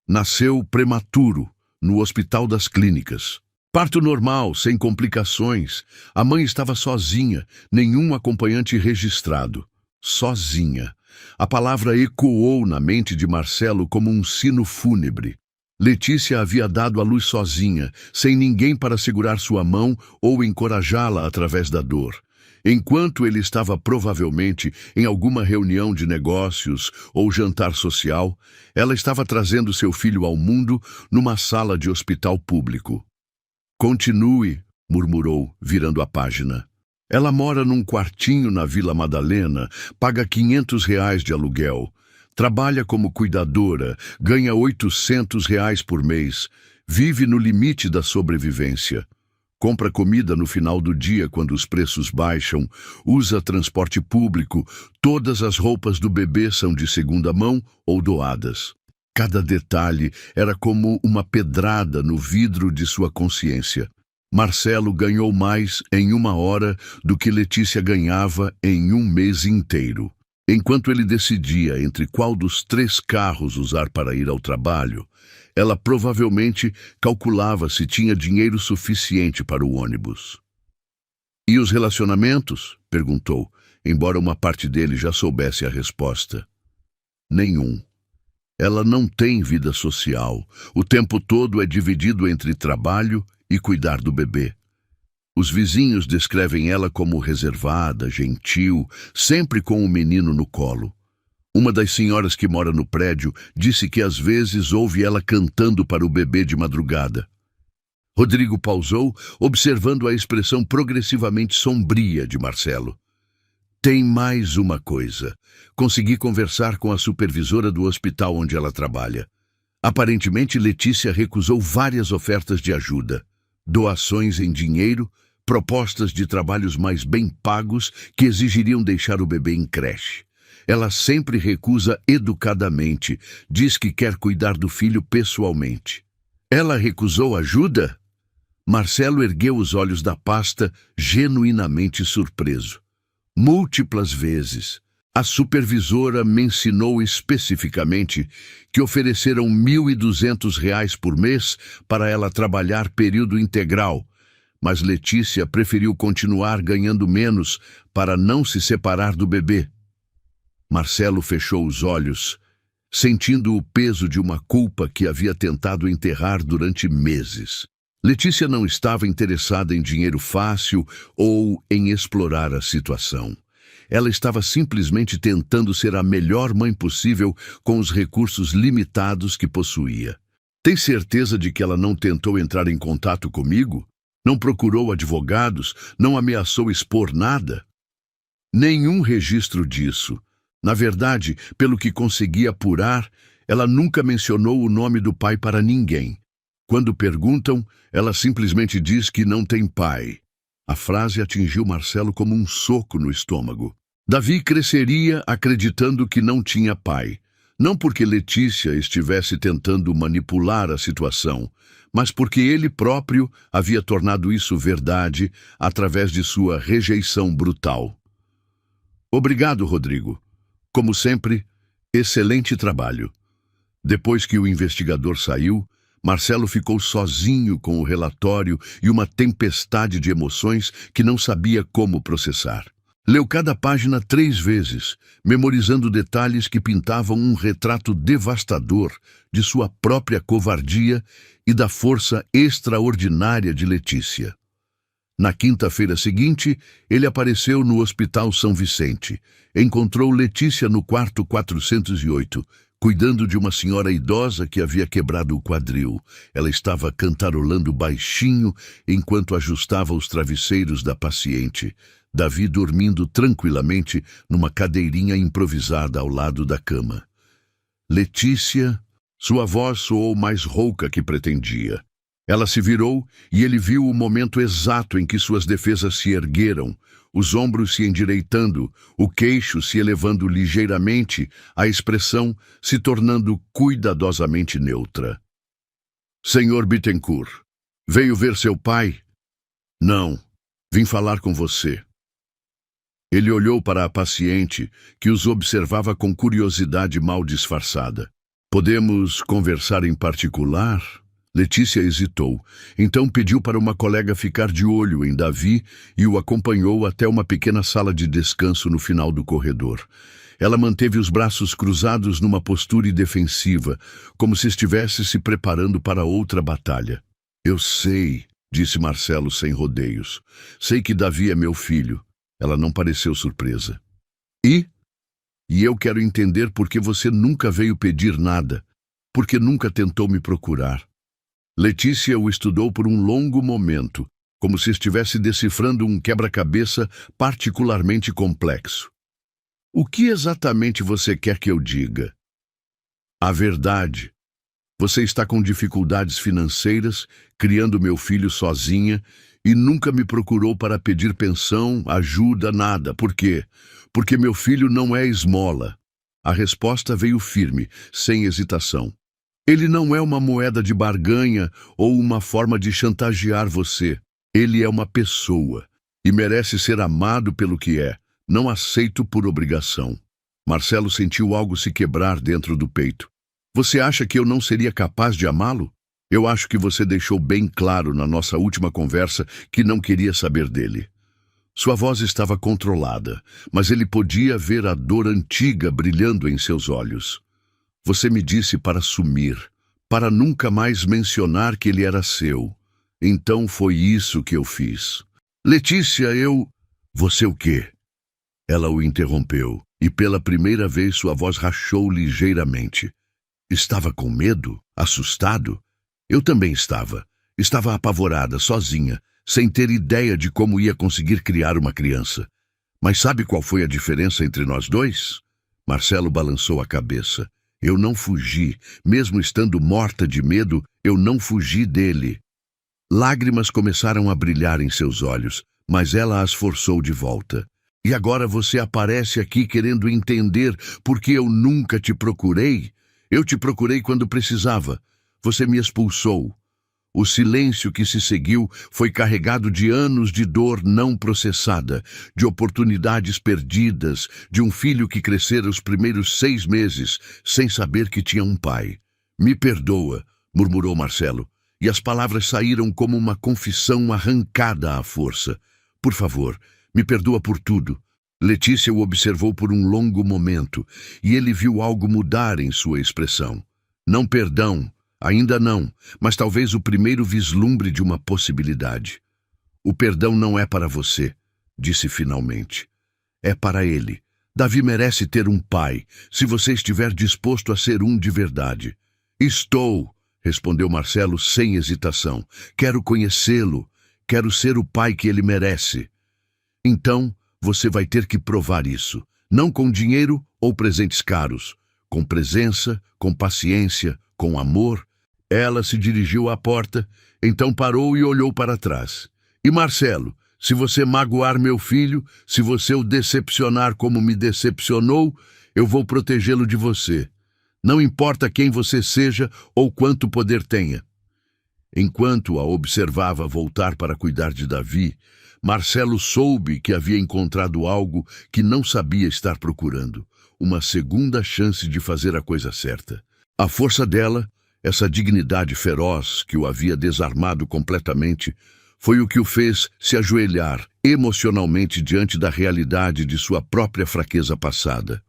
Nasceu prematuro, no Hospital das Clínicas. Parto normal, sem complicações. A mãe estava sozinha, nenhum acompanhante registrado. Sozinha. A palavra ecoou na mente de Marcelo como um sino fúnebre. Letícia havia dado à luz sozinha, sem ninguém para segurar sua mão ou encorajá-la através da dor. Enquanto ele estava provavelmente em alguma reunião de negócios ou jantar social, ela estava trazendo seu filho ao mundo numa sala de hospital público. Continue, murmurou, virando a página. Ela mora num quartinho na Vila Madalena, paga R$ 500 de aluguel, trabalha como cuidadora, ganha R$ 800 por mês, vive no limite da sobrevivência. Compra comida no final do dia quando os preços baixam, usa transporte público, todas as roupas do bebê são de segunda mão ou doadas. Cada detalhe era como uma pedrada no vidro de sua consciência. Marcelo ganhou mais em 1 hora do que Letícia ganhava em 1 mês inteiro. Enquanto ele decidia entre qual dos 3 carros usar para ir ao trabalho, ela provavelmente calculava se tinha dinheiro suficiente para o ônibus. E os relacionamentos? Perguntou, embora uma parte dele já soubesse a resposta. Nenhum. Ela não tem vida social. O tempo todo é dividido entre trabalho e cuidar do bebê. Os vizinhos descrevem ela como reservada, gentil, sempre com o menino no colo. Uma das senhoras que mora no prédio disse que às vezes ouve ela cantando para o bebê de madrugada. Rodrigo pausou, observando a expressão progressivamente sombria de Marcelo. Tem mais uma coisa. Consegui conversar com a supervisora do hospital onde ela trabalha. Aparentemente, Letícia recusou várias ofertas de ajuda, doações em dinheiro, propostas de trabalhos mais bem pagos que exigiriam deixar o bebê em creche. Ela sempre recusa educadamente, diz que quer cuidar do filho pessoalmente. Ela recusou ajuda? Marcelo ergueu os olhos da pasta, genuinamente surpreso. múltiplas vezes. A supervisora me ensinou especificamente que ofereceram R$ 1.200 por mês para ela trabalhar período integral, mas Letícia preferiu continuar ganhando menos para não se separar do bebê. Marcelo fechou os olhos, sentindo o peso de uma culpa que havia tentado enterrar durante meses. Letícia não estava interessada em dinheiro fácil ou em explorar a situação. Ela estava simplesmente tentando ser a melhor mãe possível com os recursos limitados que possuía. Tem certeza de que ela não tentou entrar em contato comigo? Não procurou advogados? Não ameaçou expor nada? Nenhum registro disso. Na verdade, pelo que consegui apurar, ela nunca mencionou o nome do pai para ninguém. Quando perguntam, ela simplesmente diz que não tem pai. A frase atingiu Marcelo como um soco no estômago. Davi cresceria acreditando que não tinha pai. Não porque Letícia estivesse tentando manipular a situação, mas porque ele próprio havia tornado isso verdade através de sua rejeição brutal. Obrigado, Rodrigo. Como sempre, excelente trabalho. Depois que o investigador saiu, Marcelo ficou sozinho com o relatório e uma tempestade de emoções que não sabia como processar. Leu cada página 3 vezes, memorizando detalhes que pintavam um retrato devastador de sua própria covardia e da força extraordinária de Letícia. Na quinta-feira seguinte, ele apareceu no Hospital São Vicente. Encontrou Letícia no quarto 408, cuidando de uma senhora idosa que havia quebrado o quadril. Ela estava cantarolando baixinho enquanto ajustava os travesseiros da paciente. Davi dormindo tranquilamente numa cadeirinha improvisada ao lado da cama. Letícia, sua voz soou mais rouca que pretendia. Ela se virou e ele viu o momento exato em que suas defesas se ergueram, os ombros se endireitando, o queixo se elevando ligeiramente, a expressão se tornando cuidadosamente neutra. Senhor Bittencourt, veio ver seu pai? Não, vim falar com você. Ele olhou para a paciente, que os observava com curiosidade mal disfarçada. Podemos conversar em particular? Letícia hesitou, então pediu para uma colega ficar de olho em Davi e o acompanhou até uma pequena sala de descanso no final do corredor. Ela manteve os braços cruzados numa postura defensiva, como se estivesse se preparando para outra batalha. Eu sei, disse Marcelo sem rodeios. Sei que Davi é meu filho. Ela não pareceu surpresa. E eu quero entender por que você nunca veio pedir nada, porque nunca tentou me procurar. Letícia o estudou por um longo momento, como se estivesse decifrando um quebra-cabeça particularmente complexo. O que exatamente você quer que eu diga? A verdade. Você está com dificuldades financeiras, criando meu filho sozinha, e nunca me procurou para pedir pensão, ajuda, nada. Por quê? Porque meu filho não é esmola. A resposta veio firme, sem hesitação. Ele não é uma moeda de barganha ou uma forma de chantagear você. Ele é uma pessoa e merece ser amado pelo que é, não aceito por obrigação. Marcelo sentiu algo se quebrar dentro do peito. Você acha que eu não seria capaz de amá-lo? Eu acho que você deixou bem claro na nossa última conversa que não queria saber dele. Sua voz estava controlada, mas ele podia ver a dor antiga brilhando em seus olhos. Você me disse para sumir, para nunca mais mencionar que ele era seu. Então foi isso que eu fiz. Letícia, Você o quê? Ela o interrompeu, e pela primeira vez sua voz rachou ligeiramente. Estava com medo? Assustado? Eu também estava. Estava apavorada, sozinha, sem ter ideia de como ia conseguir criar uma criança. Mas sabe qual foi a diferença entre nós dois? Marcelo balançou a cabeça. Eu não fugi, mesmo estando morta de medo, eu não fugi dele. Lágrimas começaram a brilhar em seus olhos, mas ela as forçou de volta. E agora você aparece aqui querendo entender por que eu nunca te procurei? Eu te procurei quando precisava. Você me expulsou. O silêncio que se seguiu foi carregado de anos de dor não processada, de oportunidades perdidas, de um filho que crescera os primeiros 6 meses sem saber que tinha um pai. "Me perdoa", murmurou Marcelo, e as palavras saíram como uma confissão arrancada à força. "Por favor, me perdoa por tudo." Letícia o observou por um longo momento, e ele viu algo mudar em sua expressão. Não perdão, ainda não, mas talvez o primeiro vislumbre de uma possibilidade. "O perdão não é para você", disse finalmente. "É para ele. Davi merece ter um pai, se você estiver disposto a ser um de verdade." "Estou", respondeu Marcelo sem hesitação. "Quero conhecê-lo. Quero ser o pai que ele merece." "Então, você vai ter que provar isso, não com dinheiro ou presentes caros, com presença, com paciência, com amor." Ela se dirigiu à porta, então parou e olhou para trás. "E Marcelo, se você magoar meu filho, se você o decepcionar como me decepcionou, eu vou protegê-lo de você. Não importa quem você seja ou quanto poder tenha." Enquanto a observava voltar para cuidar de Davi, Marcelo soube que havia encontrado algo que não sabia estar procurando, uma segunda chance de fazer a coisa certa. A força dela, essa dignidade feroz que o havia desarmado completamente, foi o que o fez se ajoelhar emocionalmente diante da realidade de sua própria fraqueza passada.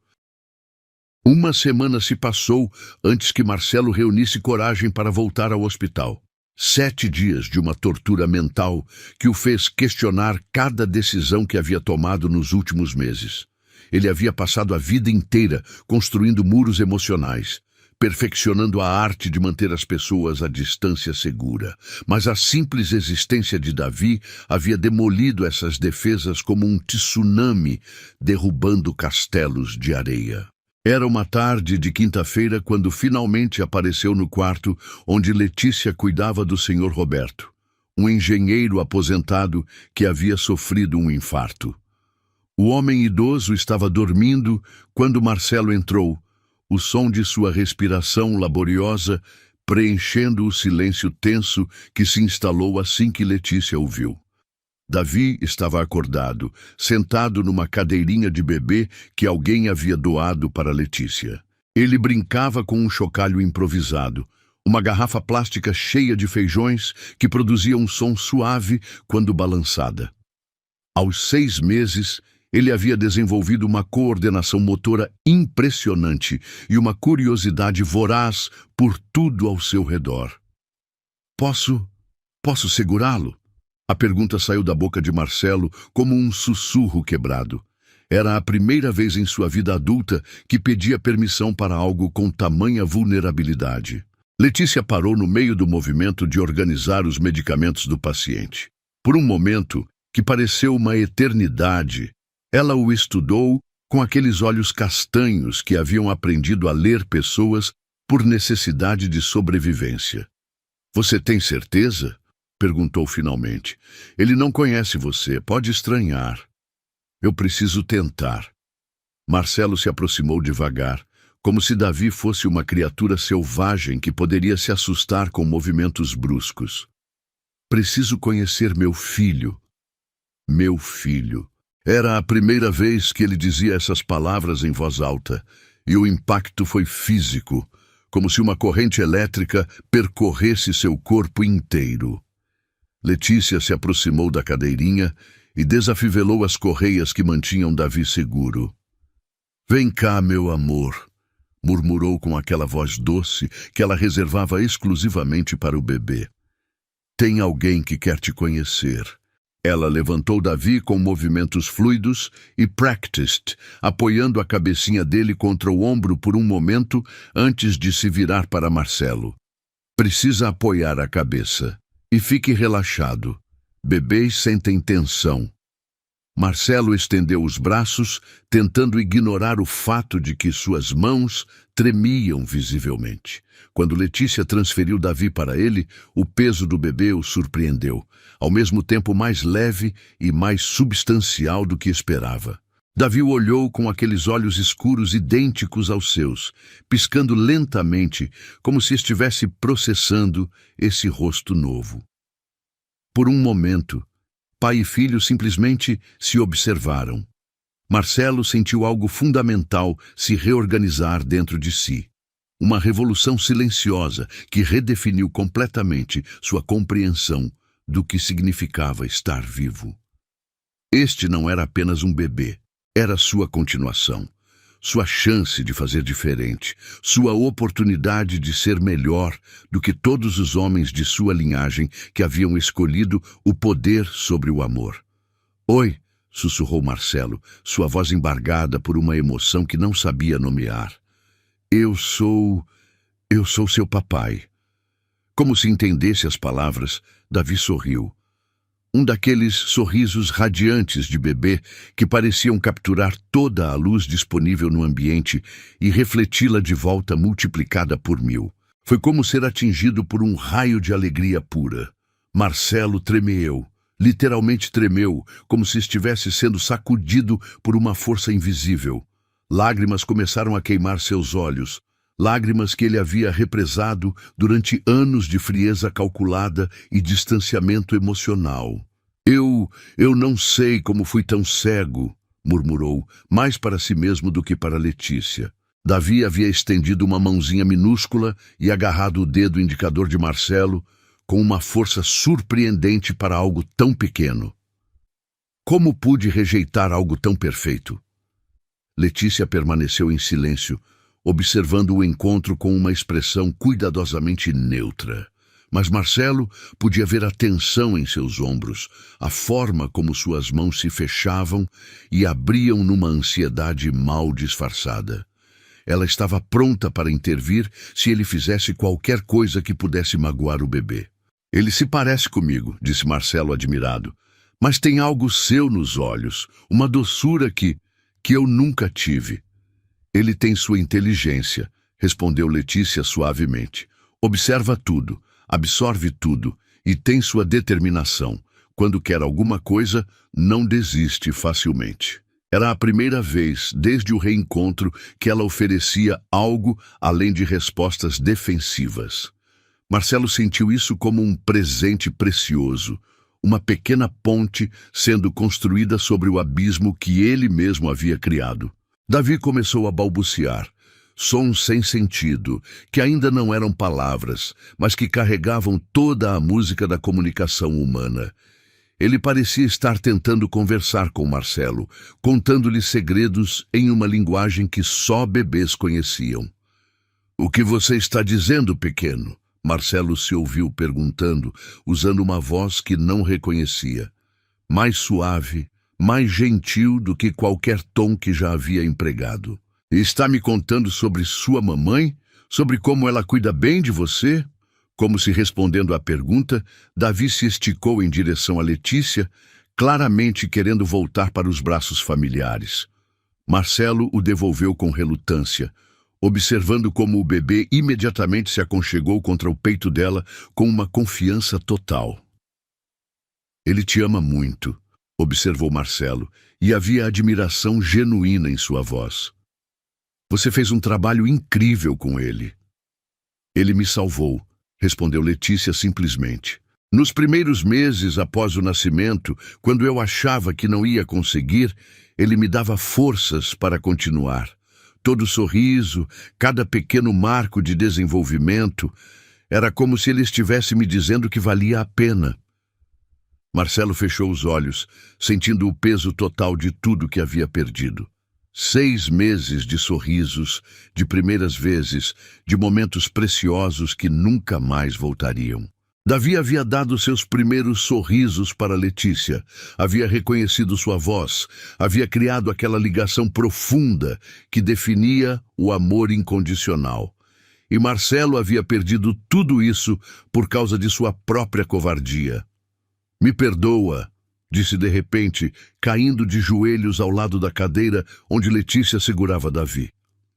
Uma semana se passou antes que Marcelo reunisse coragem para voltar ao hospital. 7 dias de uma tortura mental que o fez questionar cada decisão que havia tomado nos últimos meses. Ele havia passado a vida inteira construindo muros emocionais, perfeccionando a arte de manter as pessoas à distância segura. Mas a simples existência de Davi havia demolido essas defesas como um tsunami, derrubando castelos de areia. Era uma tarde de quinta-feira quando finalmente apareceu no quarto onde Letícia cuidava do Sr. Roberto, um engenheiro aposentado que havia sofrido um infarto. O homem idoso estava dormindo quando Marcelo entrou, o som de sua respiração laboriosa preenchendo o silêncio tenso que se instalou assim que Letícia o viu. Davi estava acordado, sentado numa cadeirinha de bebê que alguém havia doado para Letícia. Ele brincava com um chocalho improvisado, uma garrafa plástica cheia de feijões que produzia um som suave quando balançada. Aos 6 meses, ele havia desenvolvido uma coordenação motora impressionante e uma curiosidade voraz por tudo ao seu redor. Posso segurá-lo?" A pergunta saiu da boca de Marcelo como um sussurro quebrado. Era a primeira vez em sua vida adulta que pedia permissão para algo com tamanha vulnerabilidade. Letícia parou no meio do movimento de organizar os medicamentos do paciente. Por um momento, que pareceu uma eternidade, ela o estudou com aqueles olhos castanhos que haviam aprendido a ler pessoas por necessidade de sobrevivência. "Você tem certeza?" perguntou finalmente. "Ele não conhece você, pode estranhar." "Eu preciso tentar." Marcelo se aproximou devagar, como se Davi fosse uma criatura selvagem que poderia se assustar com movimentos bruscos. "Preciso conhecer meu filho." Meu filho. Era a primeira vez que ele dizia essas palavras em voz alta, e o impacto foi físico, como se uma corrente elétrica percorresse seu corpo inteiro. Letícia se aproximou da cadeirinha e desafivelou as correias que mantinham Davi seguro. "Vem cá, meu amor", murmurou com aquela voz doce que ela reservava exclusivamente para o bebê. "Tem alguém que quer te conhecer." Ela levantou Davi com movimentos fluidos e practiced, apoiando a cabecinha dele contra o ombro por um momento antes de se virar para Marcelo. "Precisa apoiar a cabeça. E fique relaxado. Bebês sentem tensão." Marcelo estendeu os braços, tentando ignorar o fato de que suas mãos tremiam visivelmente. Quando Letícia transferiu Davi para ele, o peso do bebê o surpreendeu, ao mesmo tempo mais leve e mais substancial do que esperava. Davi o olhou com aqueles olhos escuros idênticos aos seus, piscando lentamente, como se estivesse processando esse rosto novo. Por um momento, pai e filho simplesmente se observaram. Marcelo sentiu algo fundamental se reorganizar dentro de si. Uma revolução silenciosa que redefiniu completamente sua compreensão do que significava estar vivo. Este não era apenas um bebê, era sua continuação, sua chance de fazer diferente, sua oportunidade de ser melhor do que todos os homens de sua linhagem que haviam escolhido o poder sobre o amor. Oi, sussurrou Marcelo, sua voz embargada por uma emoção que não sabia nomear. Eu sou seu papai. Como se entendesse as palavras, Davi sorriu. Um daqueles sorrisos radiantes de bebê que pareciam capturar toda a luz disponível no ambiente e refleti-la de volta multiplicada por 1000. Foi como ser atingido por um raio de alegria pura. Marcelo tremeu, literalmente tremeu, como se estivesse sendo sacudido por uma força invisível. Lágrimas começaram a queimar seus olhos, lágrimas que ele havia represado durante anos de frieza calculada e distanciamento emocional. Eu não sei como fui tão cego, murmurou, mais para si mesmo do que para Letícia. Davi havia estendido uma mãozinha minúscula e agarrado o dedo indicador de Marcelo com uma força surpreendente para algo tão pequeno. Como pude rejeitar algo tão perfeito? Letícia permaneceu em silêncio, observando o encontro com uma expressão cuidadosamente neutra. Mas Marcelo podia ver a tensão em seus ombros, a forma como suas mãos se fechavam e abriam numa ansiedade mal disfarçada. Ela estava pronta para intervir se ele fizesse qualquer coisa que pudesse magoar o bebê. Ele se parece comigo, disse Marcelo admirado, mas tem algo seu nos olhos, uma doçura que eu nunca tive. Ele tem sua inteligência, respondeu Letícia suavemente. Observa tudo, absorve tudo e tem sua determinação. Quando quer alguma coisa, não desiste facilmente. Era a primeira vez, desde o reencontro, que ela oferecia algo além de respostas defensivas. Marcelo sentiu isso como um presente precioso, uma pequena ponte sendo construída sobre o abismo que ele mesmo havia criado. Davi começou a balbuciar, sons sem sentido, que ainda não eram palavras, mas que carregavam toda a música da comunicação humana. Ele parecia estar tentando conversar com Marcelo, contando-lhe segredos em uma linguagem que só bebês conheciam. "O que você está dizendo, pequeno?" Marcelo se ouviu perguntando, usando uma voz que não reconhecia. Mais suave, mais gentil do que qualquer tom que já havia empregado. "Está me contando sobre sua mamãe? Sobre como ela cuida bem de você?" Como se respondendo à pergunta, Davi se esticou em direção a Letícia, claramente querendo voltar para os braços familiares. Marcelo o devolveu com relutância, observando como o bebê imediatamente se aconchegou contra o peito dela com uma confiança total. "Ele te ama muito", observou Marcelo, e havia admiração genuína em sua voz. "Você fez um trabalho incrível com ele." "Ele me salvou", respondeu Letícia simplesmente. "Nos primeiros meses após o nascimento, quando eu achava que não ia conseguir, ele me dava forças para continuar. Todo sorriso, cada pequeno marco de desenvolvimento, era como se ele estivesse me dizendo que valia a pena." Marcelo fechou os olhos, sentindo o peso total de tudo que havia perdido. 6 meses de sorrisos, de primeiras vezes, de momentos preciosos que nunca mais voltariam. Davi havia dado seus primeiros sorrisos para Letícia, havia reconhecido sua voz, havia criado aquela ligação profunda que definia o amor incondicional. E Marcelo havia perdido tudo isso por causa de sua própria covardia. "Me perdoa", disse de repente, caindo de joelhos ao lado da cadeira onde Letícia segurava Davi.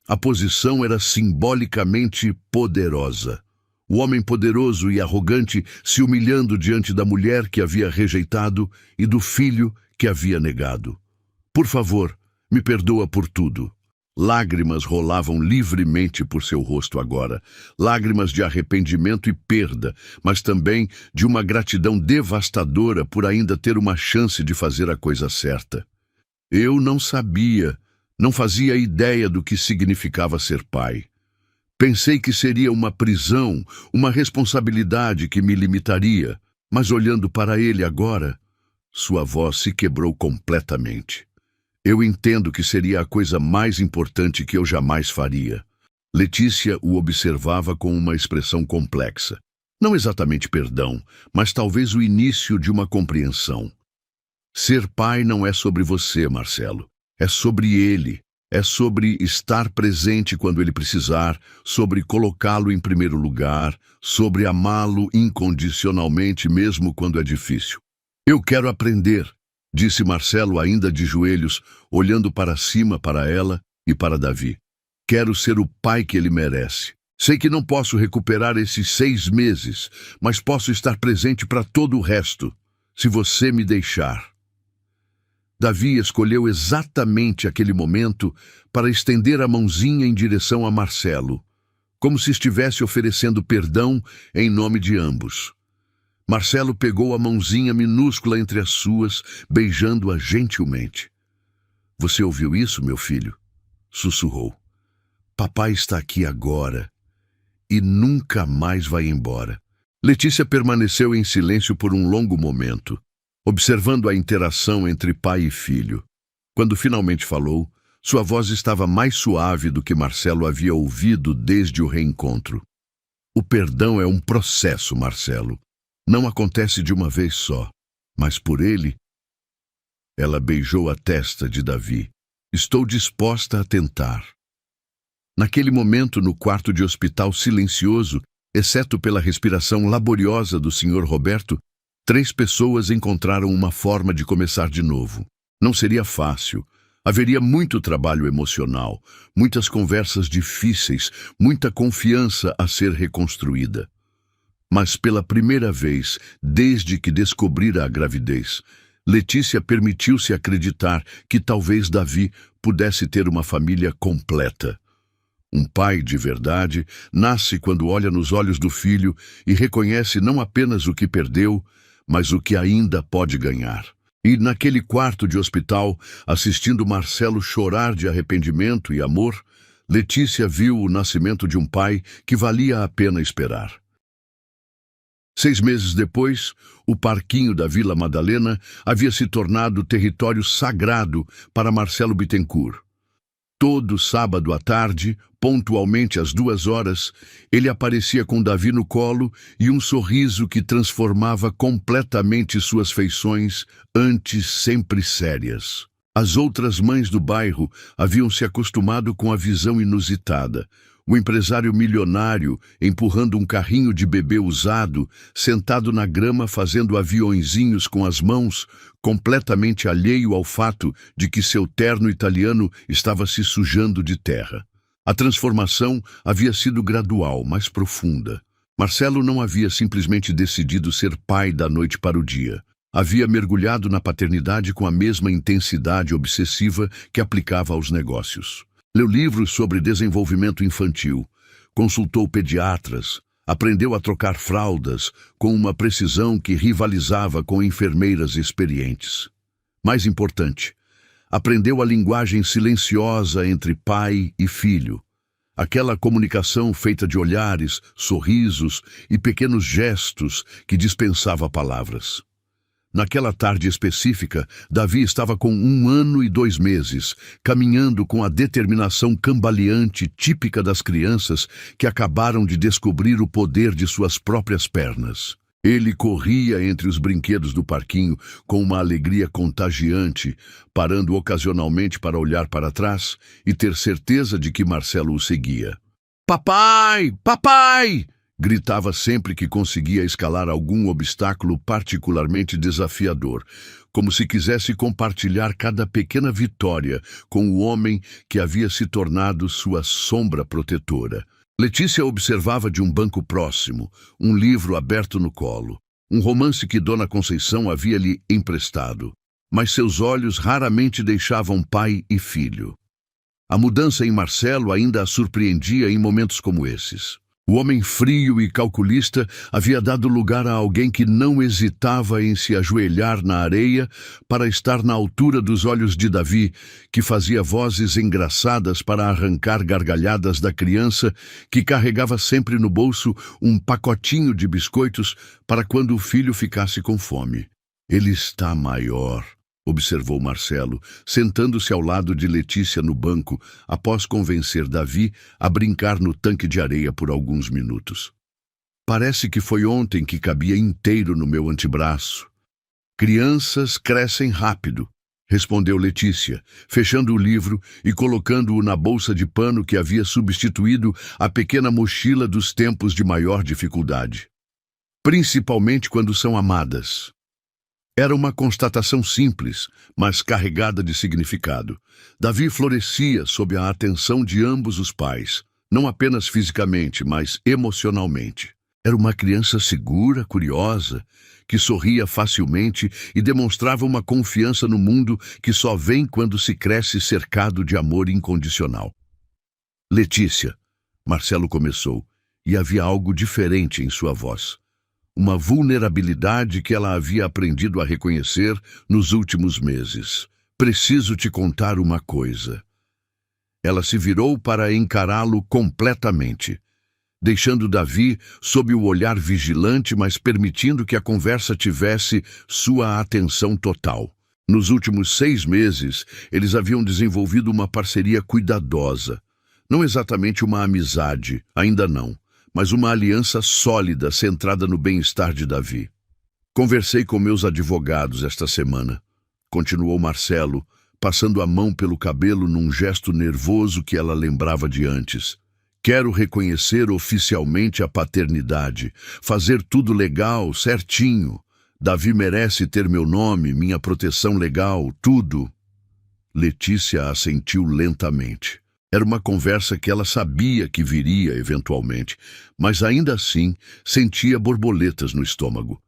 A posição era simbolicamente poderosa. O homem poderoso e arrogante se humilhando diante da mulher que havia rejeitado e do filho que havia negado. "Por favor, Me perdoa por tudo. Lágrimas rolavam livremente por seu rosto agora, lágrimas de arrependimento e perda, mas também de uma gratidão devastadora por ainda ter uma chance de fazer a coisa certa. Eu não sabia, não fazia ideia do que significava ser pai. Pensei que seria uma prisão, uma responsabilidade que me limitaria, mas olhando para ele agora, sua voz se quebrou completamente. Eu entendo que seria a coisa mais importante que eu jamais faria. Letícia o observava com uma expressão complexa. Não exatamente perdão, mas talvez o início de uma compreensão. Ser pai não é sobre você, Marcelo. É sobre ele. É sobre estar presente quando ele precisar, sobre colocá-lo em primeiro lugar, sobre amá-lo incondicionalmente mesmo quando é difícil. Eu quero aprender, disse Marcelo ainda de joelhos, olhando para cima para ela e para Davi. Quero ser o pai que ele merece. Sei que não posso recuperar esses 6 meses, mas posso estar presente para todo o resto, se você me deixar. Davi escolheu exatamente aquele momento para estender a mãozinha em direção a Marcelo, como se estivesse oferecendo perdão em nome de ambos. Marcelo pegou a mãozinha minúscula entre as suas, beijando-a gentilmente. Você ouviu isso, meu filho? Sussurrou. Papai está aqui agora e nunca mais vai embora. Letícia permaneceu em silêncio por um longo momento, observando a interação entre pai e filho. Quando finalmente falou, sua voz estava mais suave do que Marcelo havia ouvido desde o reencontro. O perdão é um processo, Marcelo. Não acontece de uma vez só, mas por ele... Ela beijou a testa de Davi. Estou disposta a tentar. Naquele momento, no quarto de hospital silencioso, exceto pela respiração laboriosa do Sr. Roberto, 3 pessoas encontraram uma forma de começar de novo. Não seria fácil. Haveria muito trabalho emocional, muitas conversas difíceis, muita confiança a ser reconstruída. Mas pela primeira vez, desde que descobrira a gravidez, Letícia permitiu-se acreditar que talvez Davi pudesse ter uma família completa. Um pai de verdade nasce quando olha nos olhos do filho e reconhece não apenas o que perdeu, mas o que ainda pode ganhar. E naquele quarto de hospital, assistindo Marcelo chorar de arrependimento e amor, Letícia viu o nascimento de um pai que valia a pena esperar. 6 meses depois, o parquinho da Vila Madalena havia se tornado território sagrado para Marcelo Bittencourt. Todo sábado à tarde, pontualmente às 2 horas, ele aparecia com Davi no colo e um sorriso que transformava completamente suas feições, antes sempre sérias. As outras mães do bairro haviam se acostumado com a visão inusitada. O empresário milionário empurrando um carrinho de bebê usado, sentado na grama fazendo aviõezinhos com as mãos, completamente alheio ao fato de que seu terno italiano estava se sujando de terra. A transformação havia sido gradual, mas profunda. Marcelo não havia simplesmente decidido ser pai da noite para o dia. Havia mergulhado na paternidade com a mesma intensidade obsessiva que aplicava aos negócios. Leu livros sobre desenvolvimento infantil, consultou pediatras, aprendeu a trocar fraldas com uma precisão que rivalizava com enfermeiras experientes. Mais importante, aprendeu a linguagem silenciosa entre pai e filho, aquela comunicação feita de olhares, sorrisos e pequenos gestos que dispensava palavras. Naquela tarde específica, Davi estava com 1 ano e 2 meses, caminhando com a determinação cambaleante típica das crianças que acabaram de descobrir o poder de suas próprias pernas. Ele corria entre os brinquedos do parquinho com uma alegria contagiante, parando ocasionalmente para olhar para trás e ter certeza de que Marcelo o seguia. "Papai! Papai!" gritava sempre que conseguia escalar algum obstáculo particularmente desafiador, como se quisesse compartilhar cada pequena vitória com o homem que havia se tornado sua sombra protetora. Letícia observava de um banco próximo, um livro aberto no colo, um romance que Dona Conceição havia lhe emprestado. mas seus olhos raramente deixavam pai e filho. A mudança em Marcelo ainda a surpreendia em momentos como esses. O homem frio e calculista havia dado lugar a alguém que não hesitava em se ajoelhar na areia para estar na altura dos olhos de Davi, que fazia vozes engraçadas para arrancar gargalhadas da criança que carregava sempre no bolso um pacotinho de biscoitos para quando o filho ficasse com fome. Ele está maior, observou Marcelo, sentando-se ao lado de Letícia no banco, após convencer Davi a brincar no tanque de areia por alguns minutos. Parece que foi ontem que cabia inteiro no meu antebraço. Crianças crescem rápido, respondeu Letícia, fechando o livro e colocando-o na bolsa de pano que havia substituído a pequena mochila dos tempos de maior dificuldade. Principalmente quando são amadas. Era uma constatação simples, mas carregada de significado. Davi florescia sob a atenção de ambos os pais, não apenas fisicamente, mas emocionalmente. Era uma criança segura, curiosa, que sorria facilmente e demonstrava uma confiança no mundo que só vem quando se cresce cercado de amor incondicional. Letícia, Marcelo começou, e havia algo diferente em sua voz. Uma vulnerabilidade que ela havia aprendido a reconhecer nos últimos meses. Preciso te contar uma coisa. Ela se virou para encará-lo completamente, deixando Davi sob o olhar vigilante, mas permitindo que a conversa tivesse sua atenção total. Nos últimos 6 meses, eles haviam desenvolvido uma parceria cuidadosa. Não exatamente uma amizade, ainda não, mas uma aliança sólida centrada no bem-estar de Davi. Conversei com meus advogados esta semana, continuou Marcelo, passando a mão pelo cabelo num gesto nervoso que ela lembrava de antes. Quero reconhecer oficialmente a paternidade, fazer tudo legal, certinho. Davi merece ter meu nome, minha proteção legal, tudo. Letícia assentiu lentamente. Era uma conversa que ela sabia que viria eventualmente, mas ainda assim sentia borboletas no estômago.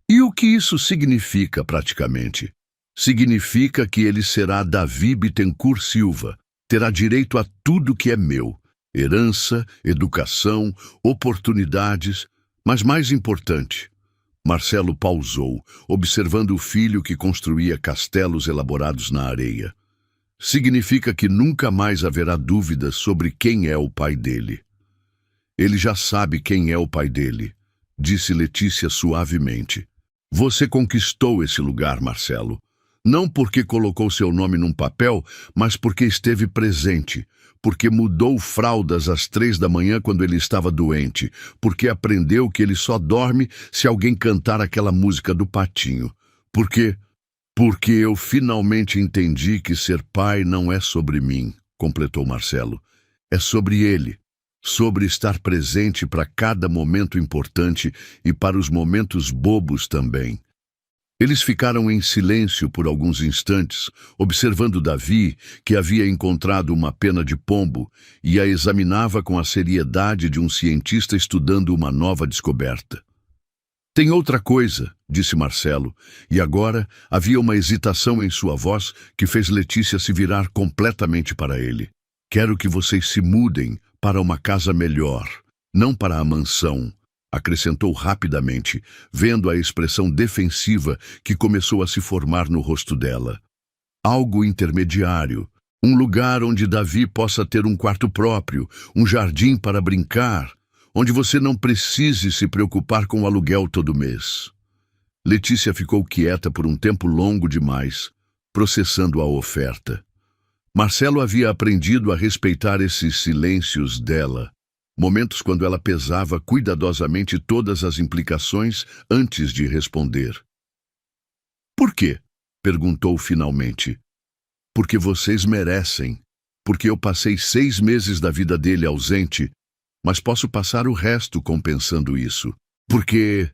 E o que isso significa praticamente? Significa que ele será Davi Bittencourt Silva, terá direito a tudo que é meu, herança, educação, oportunidades, mas mais importante. Marcelo pausou, observando o filho que construía castelos elaborados na areia. Significa que nunca mais haverá dúvidas sobre quem é o pai dele. Ele já sabe quem é o pai dele, disse Letícia suavemente. Você conquistou esse lugar, Marcelo. Não porque colocou seu nome num papel, mas porque esteve presente, porque mudou fraldas às 3 da manhã quando ele estava doente, porque aprendeu que ele só dorme se alguém cantar aquela música do patinho, porque eu finalmente entendi que ser pai não é sobre mim, completou Marcelo. É sobre ele, sobre estar presente para cada momento importante e para os momentos bobos também. Eles ficaram em silêncio por alguns instantes, observando Davi, que havia encontrado uma pena de pombo e a examinava com a seriedade de um cientista estudando uma nova descoberta. Tem outra coisa, disse Marcelo, e agora havia uma hesitação em sua voz que fez Letícia se virar completamente para ele. Quero que vocês se mudem para uma casa melhor, não para a mansão, acrescentou rapidamente, vendo a expressão defensiva que começou a se formar no rosto dela. Algo intermediário, um lugar onde Davi possa ter um quarto próprio, um jardim para brincar, onde você não precise se preocupar com o aluguel todo mês. Letícia ficou quieta por um tempo longo demais, processando a oferta. Marcelo havia aprendido a respeitar esses silêncios dela, momentos quando ela pesava cuidadosamente todas as implicações antes de responder. Por quê? Perguntou finalmente. Porque vocês merecem. Porque eu passei 6 meses da vida dele ausente, mas posso passar o resto compensando isso. Porque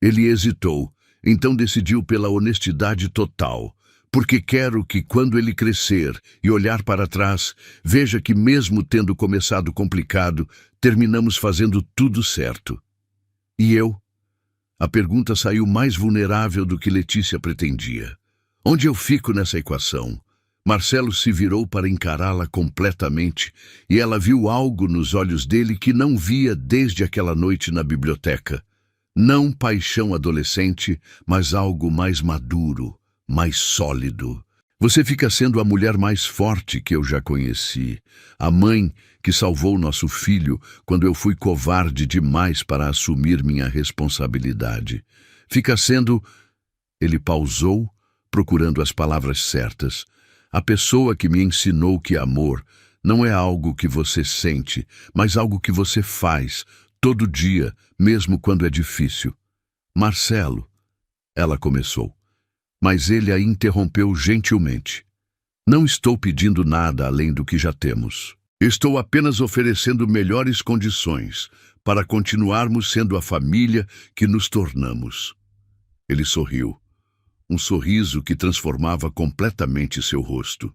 ele hesitou, então decidiu pela honestidade total. Porque quero que, quando ele crescer e olhar para trás, veja que, mesmo tendo começado complicado, terminamos fazendo tudo certo. E eu? A pergunta saiu mais vulnerável do que Letícia pretendia. Onde eu fico nessa equação? Marcelo se virou para encará-la completamente e ela viu algo nos olhos dele que não via desde aquela noite na biblioteca. Não paixão adolescente, mas algo mais maduro, mais sólido. Você fica sendo a mulher mais forte que eu já conheci. A mãe que salvou nosso filho quando eu fui covarde demais para assumir minha responsabilidade. Fica sendo... Ele pausou, procurando as palavras certas. A pessoa que me ensinou que amor não é algo que você sente, mas algo que você faz, todo dia, mesmo quando é difícil. Marcelo, ela começou, mas ele a interrompeu gentilmente. Não estou pedindo nada além do que já temos. Estou apenas oferecendo melhores condições para continuarmos sendo a família que nos tornamos. Ele sorriu. Um sorriso que transformava completamente seu rosto.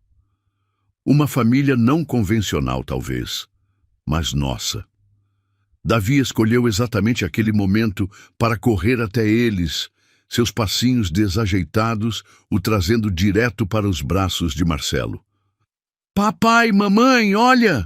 Uma família não convencional, talvez, mas nossa. Davi escolheu exatamente aquele momento para correr até eles, seus passinhos desajeitados o trazendo direto para os braços de Marcelo. Papai, mamãe, olha!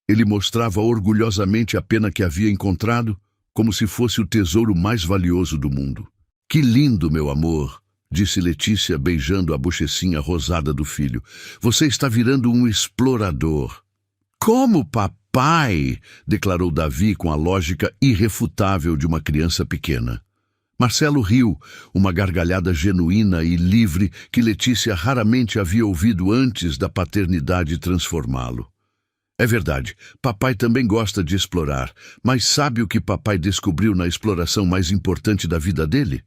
Ele mostrava orgulhosamente a pena que havia encontrado, como se fosse o tesouro mais valioso do mundo. Que lindo, meu amor! Disse Letícia, beijando a bochecinha rosada do filho. Você está virando um explorador. Como, papai? Declarou Davi com a lógica irrefutável de uma criança pequena. Marcelo riu, uma gargalhada genuína e livre que Letícia raramente havia ouvido antes da paternidade transformá-lo. É verdade, papai também gosta de explorar, mas sabe o que papai descobriu na exploração mais importante da vida dele?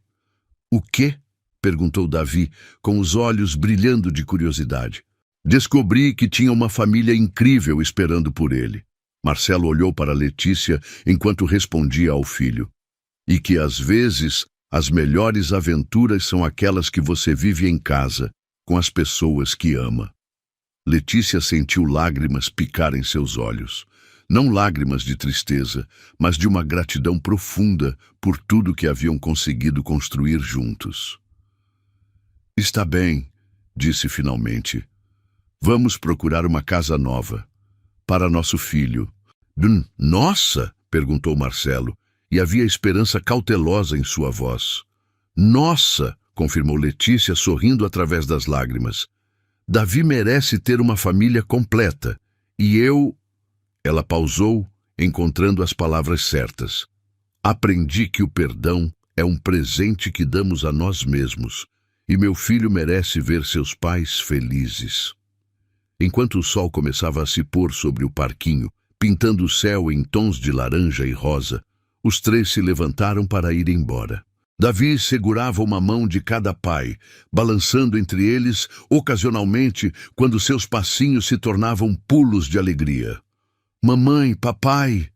O quê? Perguntou Davi, com os olhos brilhando de curiosidade. Descobri que tinha uma família incrível esperando por ele. Marcelo olhou para Letícia enquanto respondia ao filho. E que, às vezes, as melhores aventuras são aquelas que você vive em casa, com as pessoas que ama. Letícia sentiu lágrimas picar em seus olhos. Não lágrimas de tristeza, mas de uma gratidão profunda por tudo que haviam conseguido construir juntos. Está bem, disse finalmente. Vamos procurar uma casa nova. Para nosso filho. Nossa? Perguntou Marcelo, e havia esperança cautelosa em sua voz. Nossa, confirmou Letícia, sorrindo através das lágrimas. Davi merece ter uma família completa. E eu... Ela pausou, encontrando as palavras certas. Aprendi que o perdão é um presente que damos a nós mesmos. E meu filho merece ver seus pais felizes. Enquanto o sol começava a se pôr sobre o parquinho, pintando o céu em tons de laranja e rosa, os três se levantaram para ir embora. Davi segurava uma mão de cada pai, balançando entre eles, ocasionalmente, quando seus passinhos se tornavam pulos de alegria. Mamãe, papai...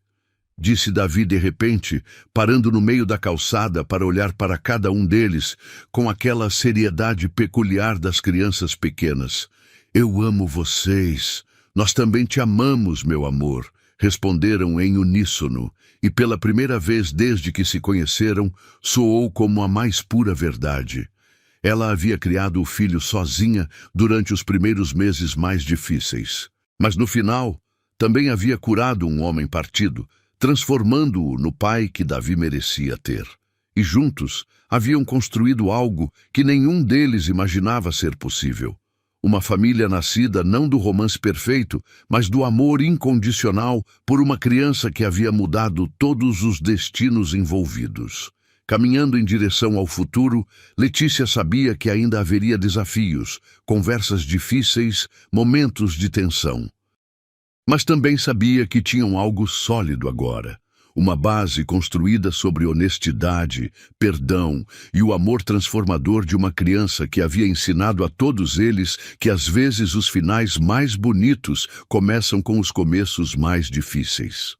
disse Davi de repente, parando no meio da calçada para olhar para cada um deles, com aquela seriedade peculiar das crianças pequenas. Eu amo vocês. Nós também te amamos, meu amor, responderam em uníssono, e pela primeira vez desde que se conheceram, soou como a mais pura verdade. Ela havia criado o filho sozinha durante os primeiros meses mais difíceis. Mas no final, também havia curado um homem partido, transformando-o no pai que Davi merecia ter. E juntos haviam construído algo que nenhum deles imaginava ser possível. Uma família nascida não do romance perfeito, mas do amor incondicional por uma criança que havia mudado todos os destinos envolvidos. Caminhando em direção ao futuro, Letícia sabia que ainda haveria desafios, conversas difíceis, momentos de tensão. Mas também sabia que tinham algo sólido agora, uma base construída sobre honestidade, perdão e o amor transformador de uma criança que havia ensinado a todos eles que às vezes os finais mais bonitos começam com os começos mais difíceis.